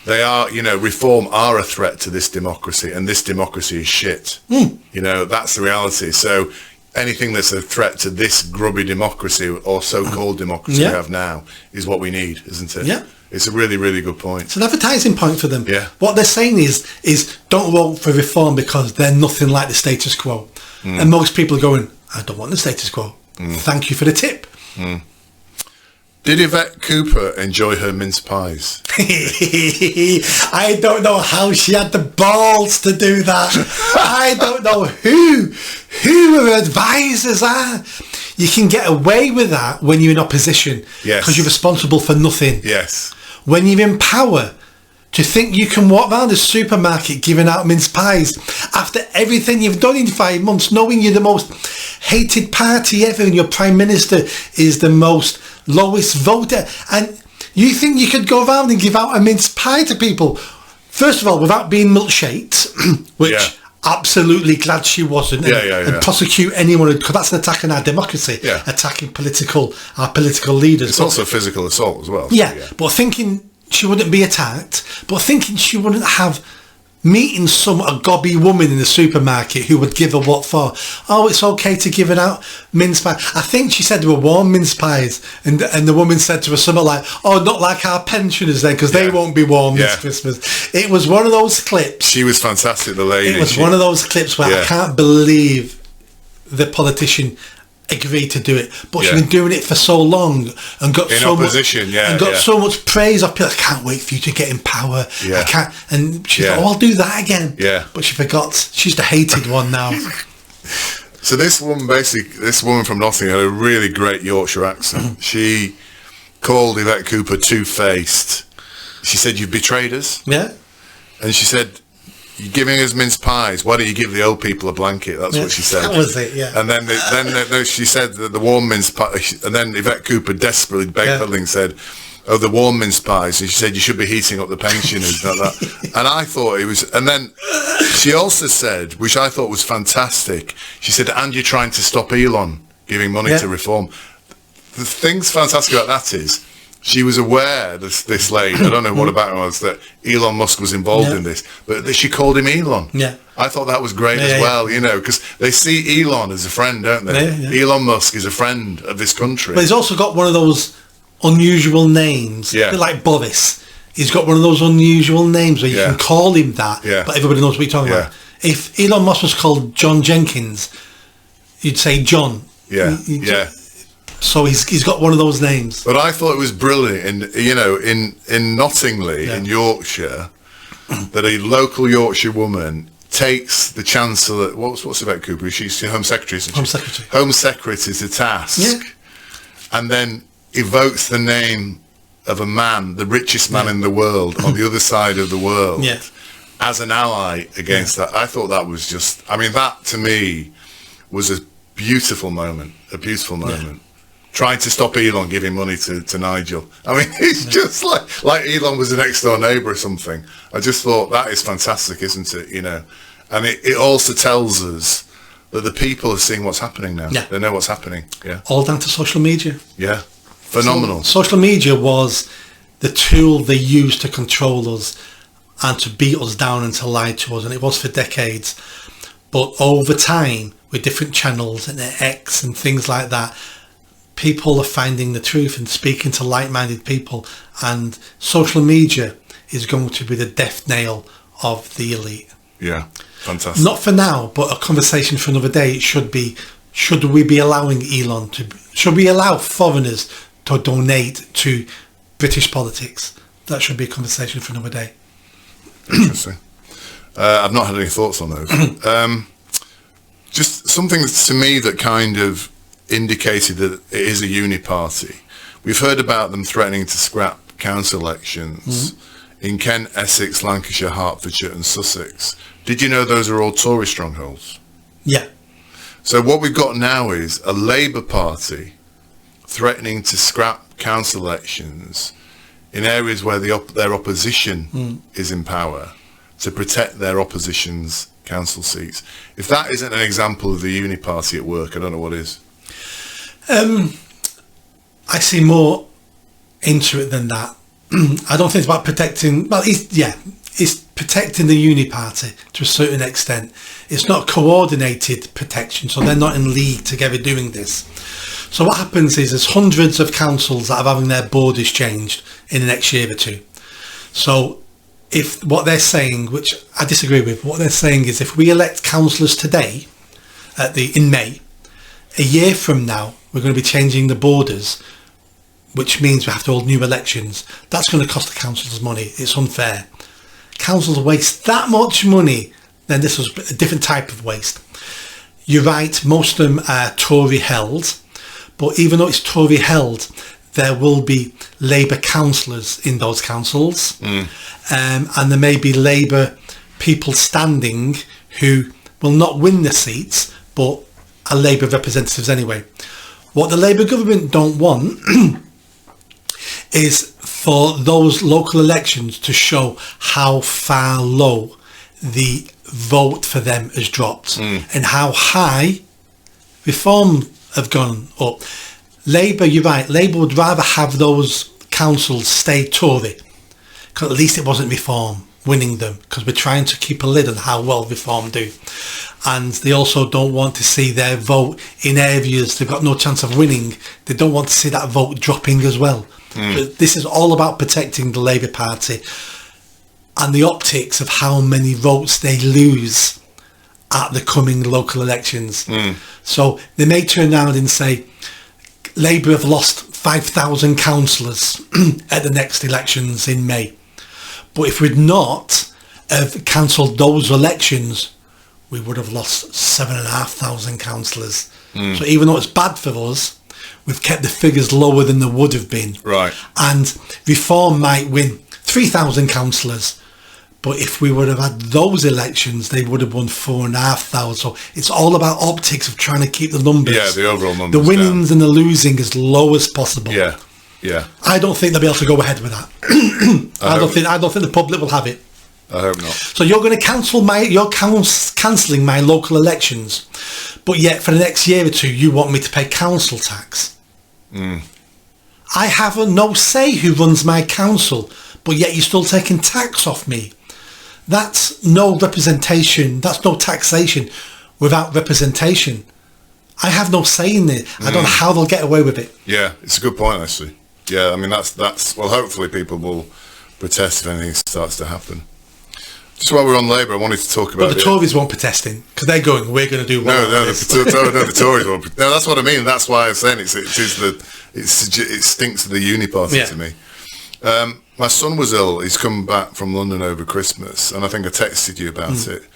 They are, reform are a threat to this democracy, and this democracy is shit. That's the reality. So anything that's a threat to this grubby democracy or so-called democracy we have now is what we need, isn't it? Yeah. It's a really, really good point. It's an advertising point for them. Yeah. What they're saying is don't vote for reform because they're nothing like the status quo. And most people are going, I don't want the status quo. Thank you for the tip. Did Yvette Cooper enjoy her mince pies? I don't know how she had the balls to do that. I don't know who her advisors are. You can get away with that when you're in opposition. Yes. Because you're responsible for nothing. Yes. When you're in power, to think you can walk around the supermarket giving out mince pies after everything you've done in 5 months, knowing you're the most hated party ever and your prime minister is the most lowest voter, and you think you could go around and give out a mince pie to people, first of all, without being milkshaked, which absolutely glad she wasn't, and prosecute anyone, because that's an attack on our democracy, attacking our political leaders. It's also physical assault as well. But thinking she wouldn't be attacked, but thinking she wouldn't have meeting a gobby woman in the supermarket who would give her what for. Oh, it's okay to give it out mince pie. I think she said they were warm mince pies, and the woman said to her something like, oh, not like our pensioners then, because they won't be warm this Christmas. It was one of those clips. She was fantastic, the lady. It was one of those clips where I can't believe the politician agreed to do it, but she's been doing it for so long and got in so opposition, much, so much praise of people. I can't wait for you to get in power. I can't, and she thought, oh, I'll do that again. But she forgot she's the hated one now. So this woman from Nottingham had a really great Yorkshire accent. She called Yvette Cooper two-faced. She said, "You've betrayed us." And she said, "You're giving us mince pies. Why don't you give the old people a blanket?" That's what she said. That was it, And then she said that the warm mince pie. And then Yvette Cooper desperately begged her and said, "Oh, the warm mince pies." And she said, "You should be heating up the pensioners." Like that. And I thought it was. And then she also said, which I thought was fantastic. She said, "And you're trying to stop Elon giving money to reform." The thing's fantastic about that is, she was aware, this lady, I don't know what about it was, that Elon Musk was involved in this, but she called him Elon. I thought that was great as well, because they see Elon as a friend, don't they? Elon Musk is a friend of this country. But he's also got one of those unusual names, a bit like Boris. He's got one of those unusual names where you can call him that, but everybody knows what you're talking about. If Elon Musk was called John Jenkins, you'd say John. So he's got one of those names. But I thought it was brilliant, in Nottingham, in Yorkshire, that a local Yorkshire woman takes the Chancellor, what's Yvette Cooper? She's Home Secretary, isn't she? Home Secretary. Home Secretary to task, and then evokes the name of a man, the richest man in the world, on the other side of the world, as an ally against that. I thought that was just, that to me was a beautiful moment, Trying to stop Elon giving money to Nigel. It's just like Elon was the next door neighbour or something. I just thought that is fantastic, isn't it? And it also tells us that the people are seeing what's happening now. They know what's happening. All down to social media. Phenomenal. So, social media was the tool they used to control us and to beat us down and to lie to us, and it was for decades. But over time, with different channels and X and things like that, people are finding the truth and speaking to like-minded people, and social media is going to be the death nail of the elite. Fantastic. Not for now, but a conversation for another day. It should be, should we be allowing should we allow foreigners to donate to British politics? That should be a conversation for another day. Interesting. I've not had any thoughts on those. Just something to me that kind of indicated that it is a uni party. We've heard about them threatening to scrap council elections in Kent, Essex, Lancashire, Hertfordshire and Sussex. Did you know those are all Tory strongholds? Yeah. So what we've got now is a Labour Party threatening to scrap council elections in areas where their opposition is in power to protect their opposition's council seats. If that isn't an example of the uni party at work, I don't know what is. I see more into it than that. I don't think it's about protecting... Well, it's protecting the uni party to a certain extent. It's not coordinated protection, so they're not in league together doing this. So what happens is there's hundreds of councils that are having their borders changed in the next year or two. So if what they're saying, which I disagree with, what they're saying is if we elect councillors today, in May, a year from now, we're going to be changing the borders, which means we have to hold new elections. That's going to cost the councils money. It's unfair. Councils waste that much money, then this was a different type of waste. You're right, most of them are Tory held, but even though it's Tory held, there will be Labour councillors in those councils, and there may be Labour people standing who will not win the seats, but are Labour representatives anyway. What the Labour government don't want is for those local elections to show how far low the vote for them has dropped and how high reform have gone up. Labour, you're right, Labour would rather have those councils stay Tory, because at least it wasn't reform winning them, because we're trying to keep a lid on how well reform do. And they also don't want to see their vote in areas they've got no chance of winning. They don't want to see that vote dropping as well. But this is all about protecting the Labour Party and the optics of how many votes they lose at the coming local elections. So they may turn around and say, Labour have lost 5,000 councillors at the next elections in May. But if we'd not have cancelled those elections, we would have lost 7,500 councillors. So even though it's bad for us, we've kept the figures lower than they would have been. Right. And Reform might win 3,000 councillors, but if we would have had those elections, they would have won 4,500. So it's all about optics of trying to keep the numbers. Yeah, the overall numbers. The winnings and the losing as low as possible. Yeah, yeah. I don't think they'll be able to go ahead with that. I don't think the public will have it. I hope not. So you're going to cancelling my local elections, but yet for the next year or two you want me to pay council tax. I have no say who runs my council, but yet you're still taking tax off me. That's no representation. That's no taxation without representation. I have no say in it. I don't know how they'll get away with it. Yeah, it's a good point actually. Yeah, I mean that's well, hopefully people will protest if anything starts to happen. Just while we're on Labour, I wanted to talk about... But the Tories won't protesting, because they're going, we're going to do... The Tories won't. No, that's what I mean. That's why I'm saying it stinks of the uni party to me. My son was ill. He's come back from London over Christmas, and I think I texted you about it.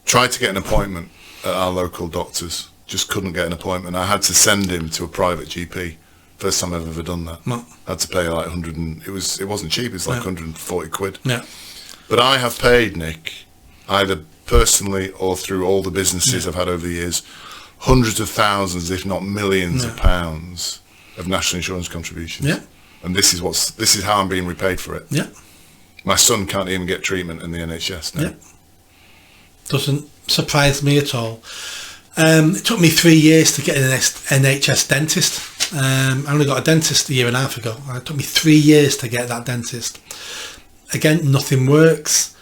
Tried to get an appointment at our local doctor's, just couldn't get an appointment. I had to send him to a private GP. First time I've ever done that. No. I had to pay like 100 and... It wasn't cheap, it was like 140 quid. Yeah. But I have paid, Nick, either personally or through all the businesses I've had over the years, hundreds of thousands, if not millions of pounds of national insurance contributions. Yeah. And this is how I'm being repaid for it. Yeah. My son can't even get treatment in the NHS now. Yeah. Doesn't surprise me at all. It took me 3 years to get an NHS dentist. I only got a dentist a year and a half ago. It took me 3 years to get that dentist. Again, nothing works.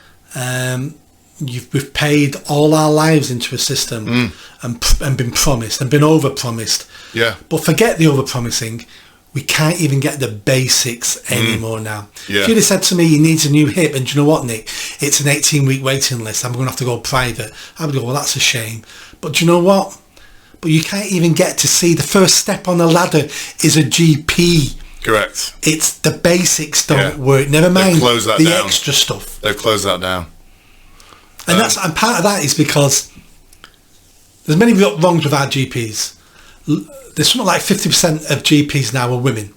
We've paid all our lives into a system and been promised and been over-promised. Yeah. But forget the over-promising. We can't even get the basics anymore now. Yeah. If you'd have said to me, he needs a new hip, and do you know what, Nick? It's an 18-week waiting list. I'm going to have to go private. I would go, well, that's a shame. But do you know what? But you can't even get to see the first step on the ladder is a GP. Correct. It's the basics don't work. Never mind the extra stuff. They've closed that down. And and part of that is because there's many wrongs with our GPs. There's something like 50% of GPs now are women.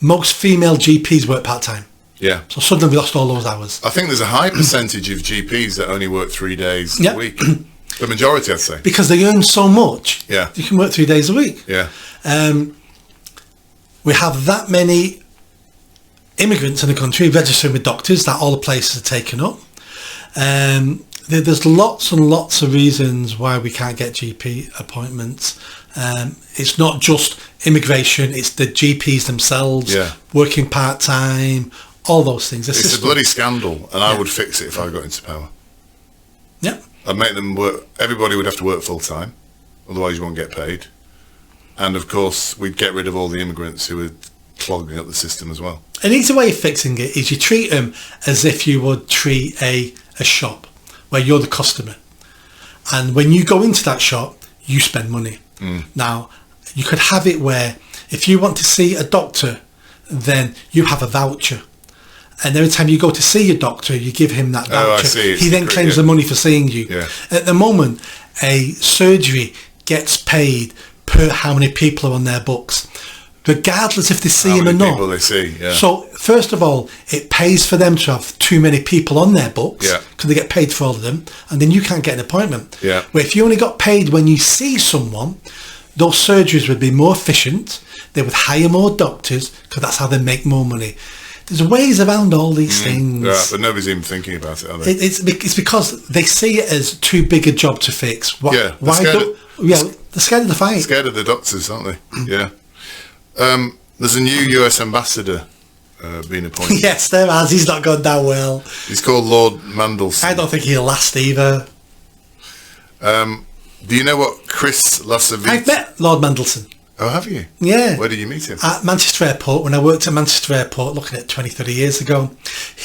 most female GPs work part-time. Yeah. So suddenly we lost all those hours. I think there's a high percentage of GPs that only work 3 days Yeah. a week. The majority, I'd say. Because they earn so much. Yeah. You can work 3 days a week. Yeah. We have that many immigrants in the country registering with doctors that all the places are taken up. There's lots and lots of reasons why we can't get GP appointments. It's not just immigration, it's the GPs themselves, Yeah. working part-time, all those things. It's a bloody scandal, and I would fix it if I got into power. Yeah. I'd make them work, everybody would have to work full-time, otherwise you won't get paid. And of course, we'd get rid of all the immigrants who are clogging up the system as well. An easy way of fixing it is you treat them as if you would treat a shop where you're the customer. And when you go into that shop, you spend money. Now, you could have it where if you want to see a doctor, then you have a voucher. And every time you go to see your doctor, you give him that voucher. Oh, I see. He then claims the money for seeing you. Yeah. At the moment, a surgery gets paid per how many people are on their books, regardless if they see How him or many not. people they see, yeah. So first of all, it pays for them to have too many people on their books Yeah. because they get paid for all of them, and then you can't get an appointment. Yeah. Where if you only got paid when you see someone, those surgeries would be more efficient. They would hire more doctors because that's how they make more money. There's ways around all these things. Yeah, but nobody's even thinking about it, are they? It's because they see it as too big a job to fix. Yeah, they're scared of the fight. Scared of the doctors, aren't they? Yeah. There's a new US ambassador being appointed. Yes, there has. He's not gone down well. He's called Lord Mandelson. I don't think he'll last either. Do you know what Chris Lasavita... I've met Lord Mandelson. Oh, have you? Yeah. Where did you meet him? At Manchester Airport, when I worked at Manchester Airport, looking at 20, 30 years ago.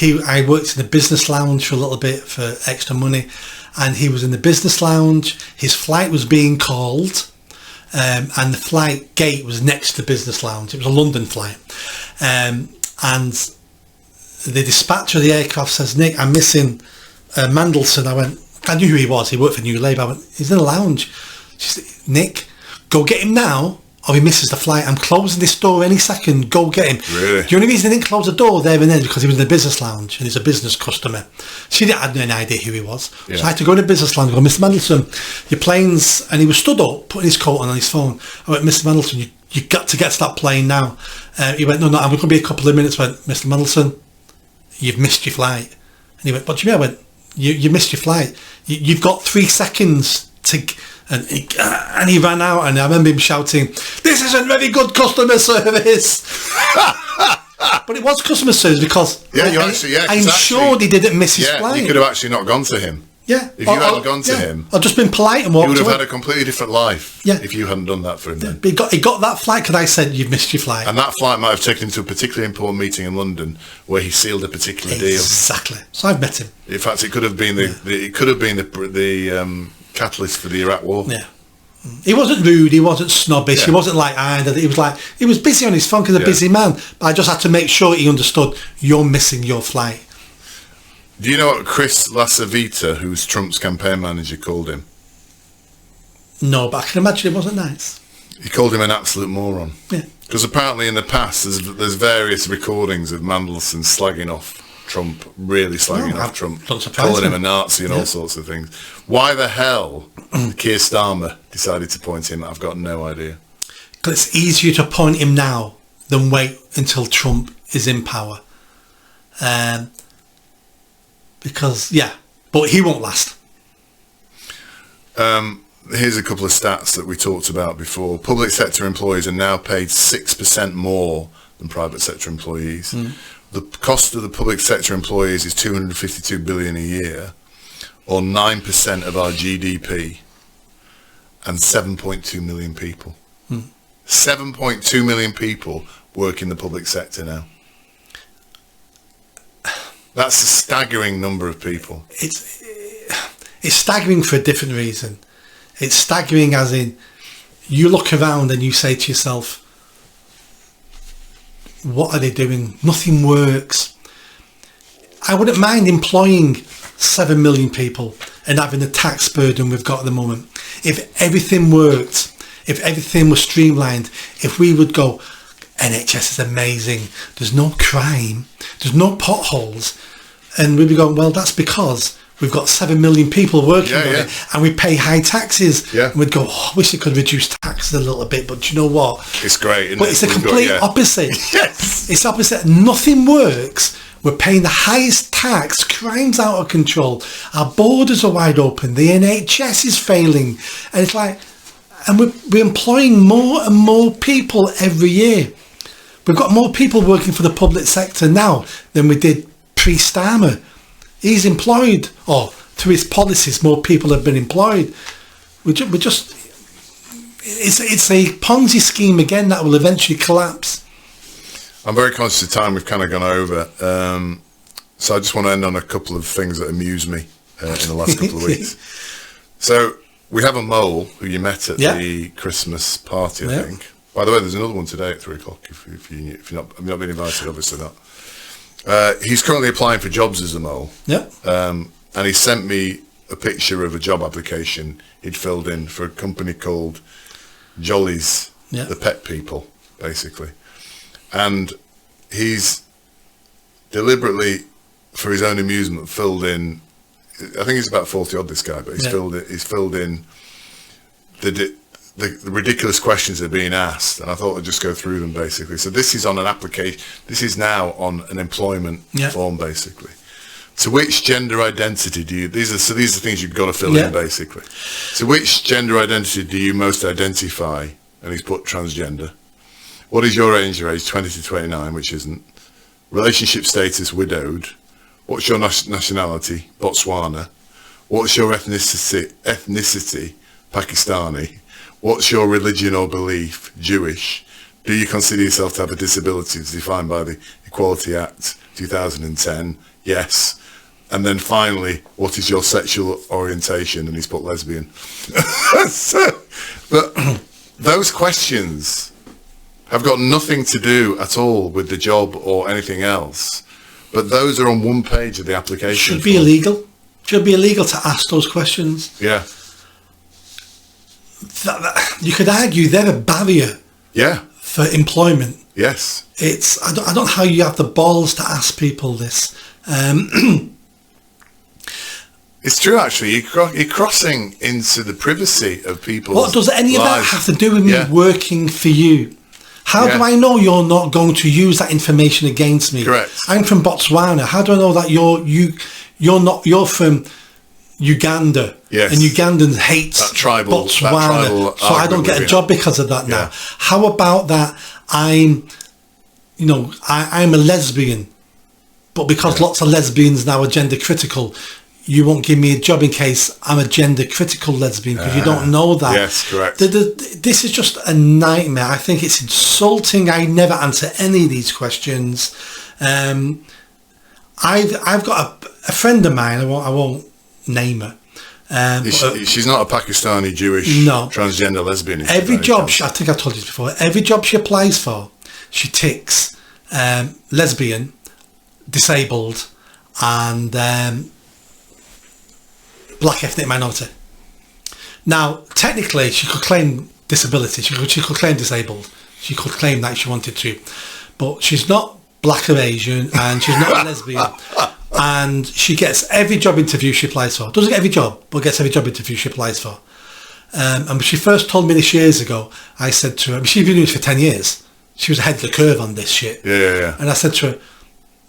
I worked in the business lounge for a little bit for extra money, and he was in the business lounge. His flight was being called, and the flight gate was next to the business lounge. It was a London flight. And the dispatcher of the aircraft says, "Nick, I'm missing Mandelson." I went, I knew who he was. He worked for New Labour. I went, "He's in the lounge." She said, "Nick, go get him now, or he misses the flight. I'm closing this door any second. Go get him." Really? The only reason they didn't close the door there and then is because he was in the business lounge and he's a business customer. She didn't have any idea who he was. Yeah. So I had to go to the business lounge and go, "Mr. Mandelson, your plane's..." And he was stood up, putting his coat on his phone. I went, "Mr. Mandelson, you got to get to that plane now." He went, "No, I'm going to be a couple of minutes." I went, "Mr. Mandelson, you've missed your flight." And he went, "What do you mean?" I went, you missed your flight. You've got 3 seconds to..." And he ran out, and I remember him shouting, "This isn't very good customer service." But it was customer service because I'm sure he didn't miss his flight. You could have actually not gone to him. Yeah. If you hadn't gone to him, I'd just been polite and walked away. You would have had a completely different life. Yeah. If you hadn't done that for him. Then. But he got that flight because I said, "You've missed your flight." And that flight might have taken him to a particularly important meeting in London where he sealed a particular deal. Exactly. So I've met him. In fact, it could have been the catalyst for the Iraq War. Yeah. He wasn't rude, he wasn't snobbish, he wasn't like he was busy on his phone because a busy man, but I just had to make sure he understood, you're missing your flight. Do you know what Chris Lasavita, who's Trump's campaign manager, called him? No, but I can imagine it wasn't nice. He called him an absolute moron. Yeah. Because apparently in the past there's various recordings of Mandelson slagging off Trump, really slagging off Trump, calling him a Nazi and all sorts of things. Why the hell Keir Starmer decided to point him, I've got no idea. Because it's easier to point him now than wait until Trump is in power. But he won't last. Here's a couple of stats that we talked about before. Public sector employees are now paid 6% more than private sector employees. The cost of the public sector employees is 252 billion a year, or 9% of our GDP, and 7.2 million people. 7.2 million people work in the public sector now. That's a staggering number of people. It's staggering for a different reason. It's staggering as in, you look around and you say to yourself, what are they doing? Nothing works. I wouldn't mind employing 7 million people and having the tax burden we've got at the moment. If everything worked, if everything was streamlined, if we would go, NHS is amazing. There's no crime. There's no potholes. And we'd be going, well, that's because we've got 7 million people working on it, and we pay high taxes. Yeah. And we'd go, I wish they could reduce taxes a little bit, but you know what? It's great, isn't but it? it's the complete opposite. Yes. It's opposite. Nothing works. We're paying the highest tax. Crime's out of control. Our borders are wide open. The NHS is failing. And it's like, and we're employing more and more people every year. We've got more people working for the public sector now than we did pre-Starmer. He's employed, or through his policies, more people have been employed. We're just it's a Ponzi scheme again that will eventually collapse. I'm very conscious of time. We've kind of gone over. So I just want to end on a couple of things that amuse me in the last couple of weeks. So we have a mole who you met at the Christmas party, I think. By the way, there's another one today at 3:00. If you're not been invited, obviously not. He's currently applying for jobs as a mole. Yeah. And he sent me a picture of a job application he'd filled in for a company called Jolly's, the pet people, basically. And he's deliberately, for his own amusement, filled in, I think he's about 40 odd, this guy, but he's filled in the ridiculous questions that are being asked, and I thought I'd just go through them basically. So this is on an application, this is now on an employment form basically. To which gender identity do you, these are things you've got to fill in basically. To which gender identity do you most identify? And he's put transgender. What is your age? 20 to 29, which isn't. Relationship status, widowed. What's your nationality? Botswana. What's your ethnicity? Pakistani. What's your religion or belief? Jewish. Do you consider yourself to have a disability as defined by the Equality Act 2010? Yes. And then finally, what is your sexual orientation? And he's put lesbian. But those questions have got nothing to do at all with the job or anything else. But those are on one page of the application. Should be illegal. Should be illegal to ask those questions. Yeah. You could argue they're a barrier. Yeah. For employment. Yes. It's I don't know how you have the balls to ask people this. It's true, actually. You're crossing into the privacy of people's What does any lives. of that have to do with me working for you? How do I know you're not going to use that information against me? Correct. I'm from Botswana. How do I know that you're from Uganda? Yes. And Ugandans hate Botswana. So I don't get a job because of that now. How about that I'm a lesbian, but because lots of lesbians now are gender critical, you won't give me a job in case I'm a gender critical lesbian because you don't know that. Yes, correct. This is just a nightmare. I think it's insulting. I never answer any of these questions. I've got a friend of mine. I won't name her. She's not a Pakistani Jewish transgender lesbian. Every job, I think I told you this before. Every job she applies for, she ticks lesbian, disabled, and black ethnic minority. Now, technically, she could claim disability. She could claim disabled. She could claim that if she wanted to, but she's not black or Asian, and she's not a lesbian. And she gets every job interview she applies for. Doesn't get every job, but gets every job interview she applies for. And when she first told me this years ago, I said to her, she's been doing this for 10 years. She was ahead of the curve on this shit. Yeah. And I said to her,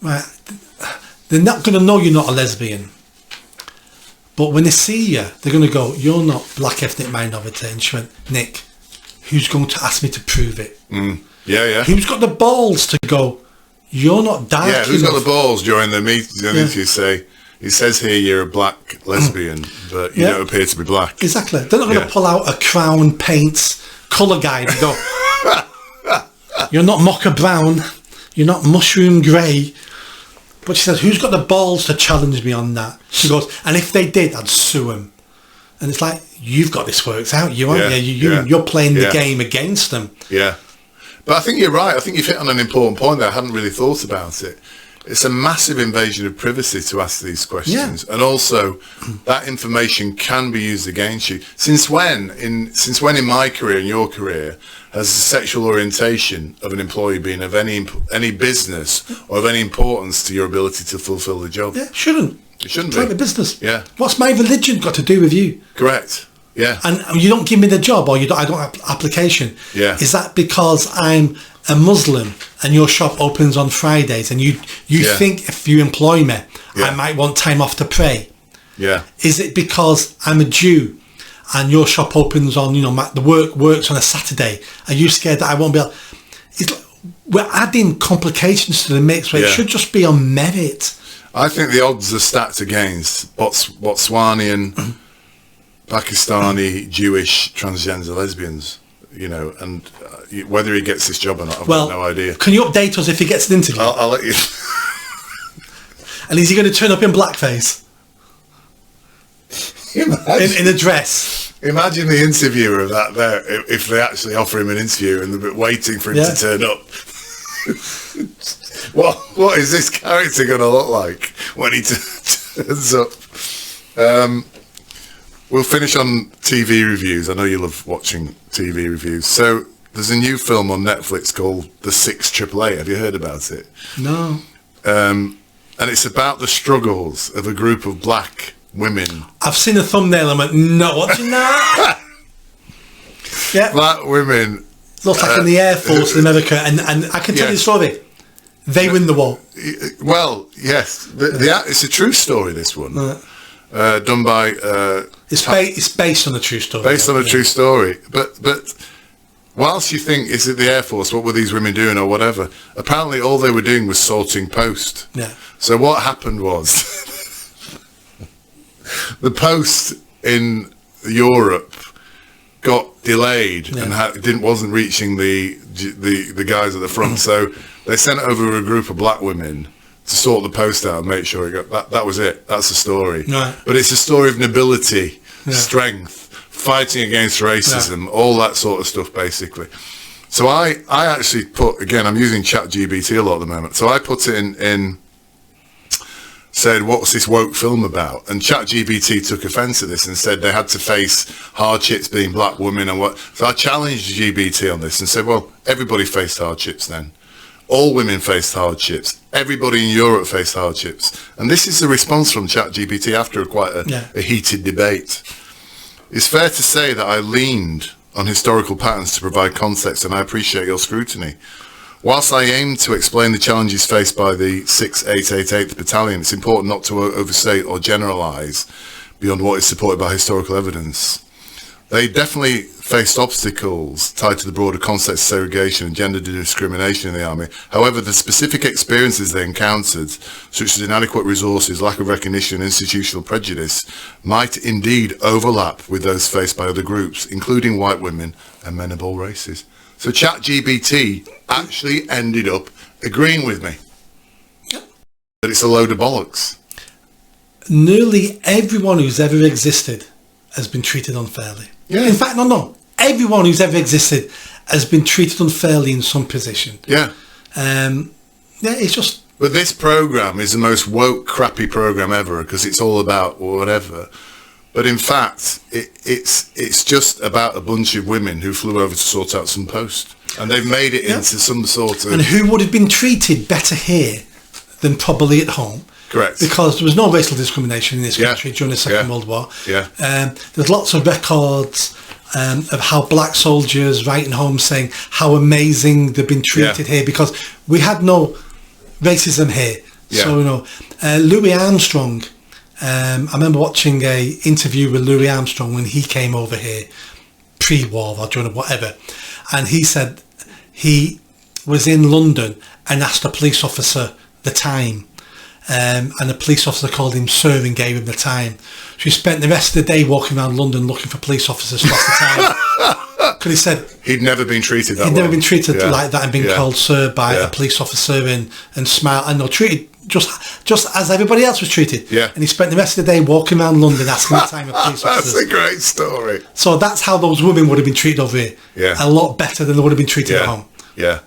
right, they're not going to know you're not a lesbian. But when they see you, they're going to go, you're not black ethnic minority. And she went, Nick, who's going to ask me to prove it? Yeah. Who's got the balls to go, you're not dark enough? Who's got the balls during the meeting to say, it says here you're a black lesbian, but you don't appear to be black. Exactly. They're not going to pull out a Crown Paints colour guide and go, you're not mocha brown, you're not mushroom grey. But she says, who's got the balls to challenge me on that? She goes, and if they did, I'd sue them. And it's like, you've got this worked out, aren't you? You're playing the game against them. Yeah. But I think you're right. I think you've hit on an important point there. I hadn't really thought about it. it's a massive invasion of privacy to ask these questions, and also that information can be used against you. Since when in my career and your career has the sexual orientation of an employee been of any business or of any importance to your ability to fulfil the job? Yeah, shouldn't. It shouldn't Private be. business. Yeah. What's my religion got to do with you? Correct. Yeah. And you don't give me the job, or I don't have application. Yeah. Is that because I'm a Muslim and your shop opens on Fridays, and you think if you employ me, I might want time off to pray? Yeah. Is it because I'm a Jew and your shop opens on, the works on a Saturday? Are you scared that I won't be able? We're adding complications to the mix where it should just be on merit. I think the odds are stacked against Botswanian, Pakistani, Jewish, transgender lesbians, and whether he gets this job or not, I've got no idea. Can you update us if he gets an interview? I'll let you. And is he going to turn up in blackface? In a dress? Imagine the interviewer of that there, if they actually offer him an interview and they're waiting for him to turn up. What is this character going to look like when he turns up? We'll finish on TV reviews. I know you love watching TV reviews. So there's a new film on Netflix called The 688. Have you heard about it? No. And it's about the struggles of a group of black women. I've seen the thumbnail and went, not watching that. Yeah. Black women. Looks like in the Air Force in America. And I can tell you the story. They win the war. Well, yes. It's a true story, this one. Done by... It's based on a true story. Based on a true story. But whilst you think, is it the Air Force? What were these women doing or whatever? Apparently all they were doing was sorting post. Yeah. So what happened was... the post in Europe got delayed and wasn't reaching the guys at the front. So they sent over a group of black women to sort the post out and make sure it got that was it. That's the story. Right. But it's a story of nobility, strength, fighting against racism, all that sort of stuff basically. So I actually put, again, I'm using ChatGPT a lot at the moment. So I put it in said, what's this woke film about? And ChatGPT took offence to this and said they had to face hardships being black women and what. So I challenged GBT on this and said, well, everybody faced hardships then. All women faced hardships. Everybody in Europe faced hardships. And this is the response from ChatGPT after quite a heated debate. It's fair to say that I leaned on historical patterns to provide context, and I appreciate your scrutiny. Whilst I aim to explain the challenges faced by the 6888th Battalion, it's important not to overstate or generalise beyond what is supported by historical evidence. They definitely faced obstacles tied to the broader concept of segregation and gender discrimination in the army. However, the specific experiences they encountered, such as inadequate resources, lack of recognition, and institutional prejudice, might indeed overlap with those faced by other groups, including white women and men of all races. So ChatGPT actually ended up agreeing with me that it's a load of bollocks. Nearly everyone who's ever existed has been treated unfairly. Yeah. In fact, no. Everyone who's ever existed has been treated unfairly in some position. Yeah. It's just... But this program is the most woke, crappy program ever because it's all about whatever. But in fact, it's just about a bunch of women who flew over to sort out some post. And they've made it into some sort of... And who would have been treated better here than probably at home. Correct. Because there was no racial discrimination in this country during the Second World War. Yeah. There's lots of records of how black soldiers writing home saying how amazing they've been treated here because we had no racism here. Yeah. So, Louis Armstrong... I remember watching a interview with Louis Armstrong when he came over here pre-war or during whatever, and he said he was in London and asked a police officer the time, and the police officer called him sir and gave him the time. So he spent the rest of the day walking around London looking for police officers to ask the time. Because he said he'd never been treated that way. He'd never been treated like that and been called sir by a police officer and smile and treated just as everybody else was treated. Yeah. And he spent the rest of the day walking around London asking the time of police officers. That's a great story. So that's how those women would have been treated over here. Yeah. A lot better than they would have been treated at home. Yeah.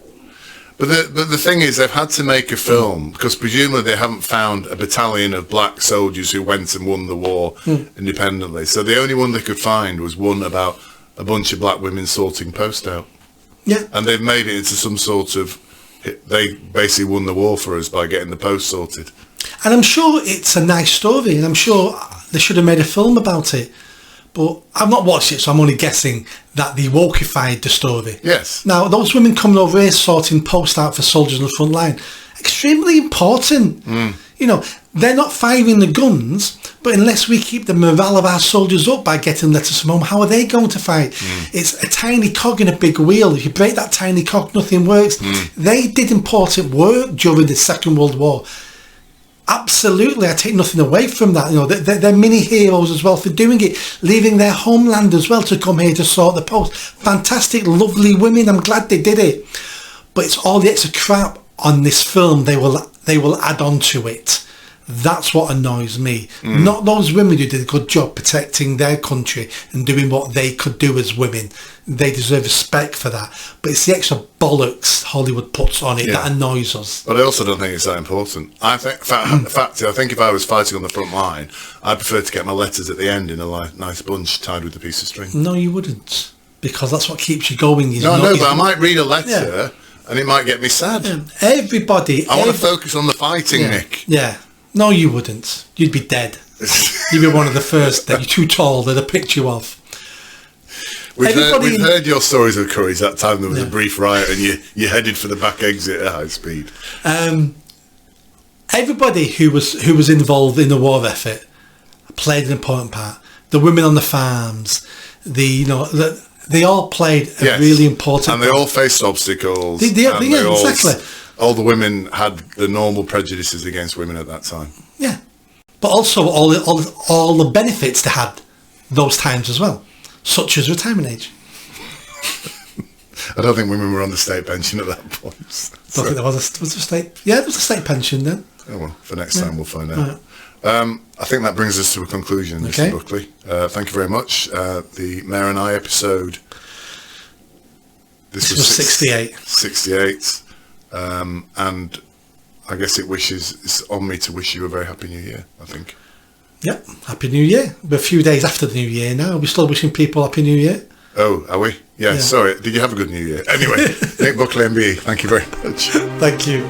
But the thing is, they've had to make a film because presumably they haven't found a battalion of black soldiers who went and won the war independently. So the only one they could find was one about a bunch of black women sorting post out. Yeah. And they've made it into some sort of, they basically won the war for us by getting the post sorted. And I'm sure it's a nice story, and I'm sure they should have made a film about it. But I've not watched it, so I'm only guessing that they wokeified the story. Yes. Now, those women coming over here sorting post out for soldiers on the front line, extremely important. You know, they're not firing the guns, but unless we keep the morale of our soldiers up by getting letters from home, how are they going to fight? It's a tiny cog in a big wheel. If you break that tiny cog, nothing works. They did important work during the Second World War. Absolutely, I take nothing away from that. You know, they're mini heroes as well for doing it, leaving their homeland as well to come here to sort the post. Fantastic, lovely women. I'm glad they did it. But it's all the extra crap on this film they will add on to it. That's what annoys me. Not those women who did a good job protecting their country and doing what they could do as women. They deserve respect for that. But it's the extra bollocks Hollywood puts on it that annoys us. But I also don't think it's that important. I think, in fact, I think if I was fighting on the front line, I'd prefer to get my letters at the end in a nice bunch tied with a piece of string. No, you wouldn't. Because that's what keeps you going. No, but I might read a letter and it might get me sad. Everybody... I want to focus on the fighting, Nick. Yeah. No, you wouldn't. You'd be dead. You'd be one of the first that you're too tall that they picked you off. We've heard your stories of Curry's. That time there was a brief riot and you headed for the back exit at high speed. Everybody who was involved in the war effort played an important part. The women on the farms, they all played a really important part. And they all faced obstacles. Exactly. All the women had the normal prejudices against women at that time. Yeah. But also all the benefits they had those times as well, such as retirement age. I don't think women were on the state pension at that point. I don't think there was a state... Yeah, there was a state pension then. Oh, well, for next time we'll find out. I think that brings us to a conclusion, Mr. Buckley. Thank you very much. The Mayor and I episode... This was 68. 68. And I guess it's on me to wish you a very happy new year, I think. Yep, happy new year. We're a few days after the new year now. We're still wishing people happy new year. Oh, are we? Yeah, sorry. Did you have a good new year? Anyway, Nick Buckley, MBE, thank you very much. Thank you.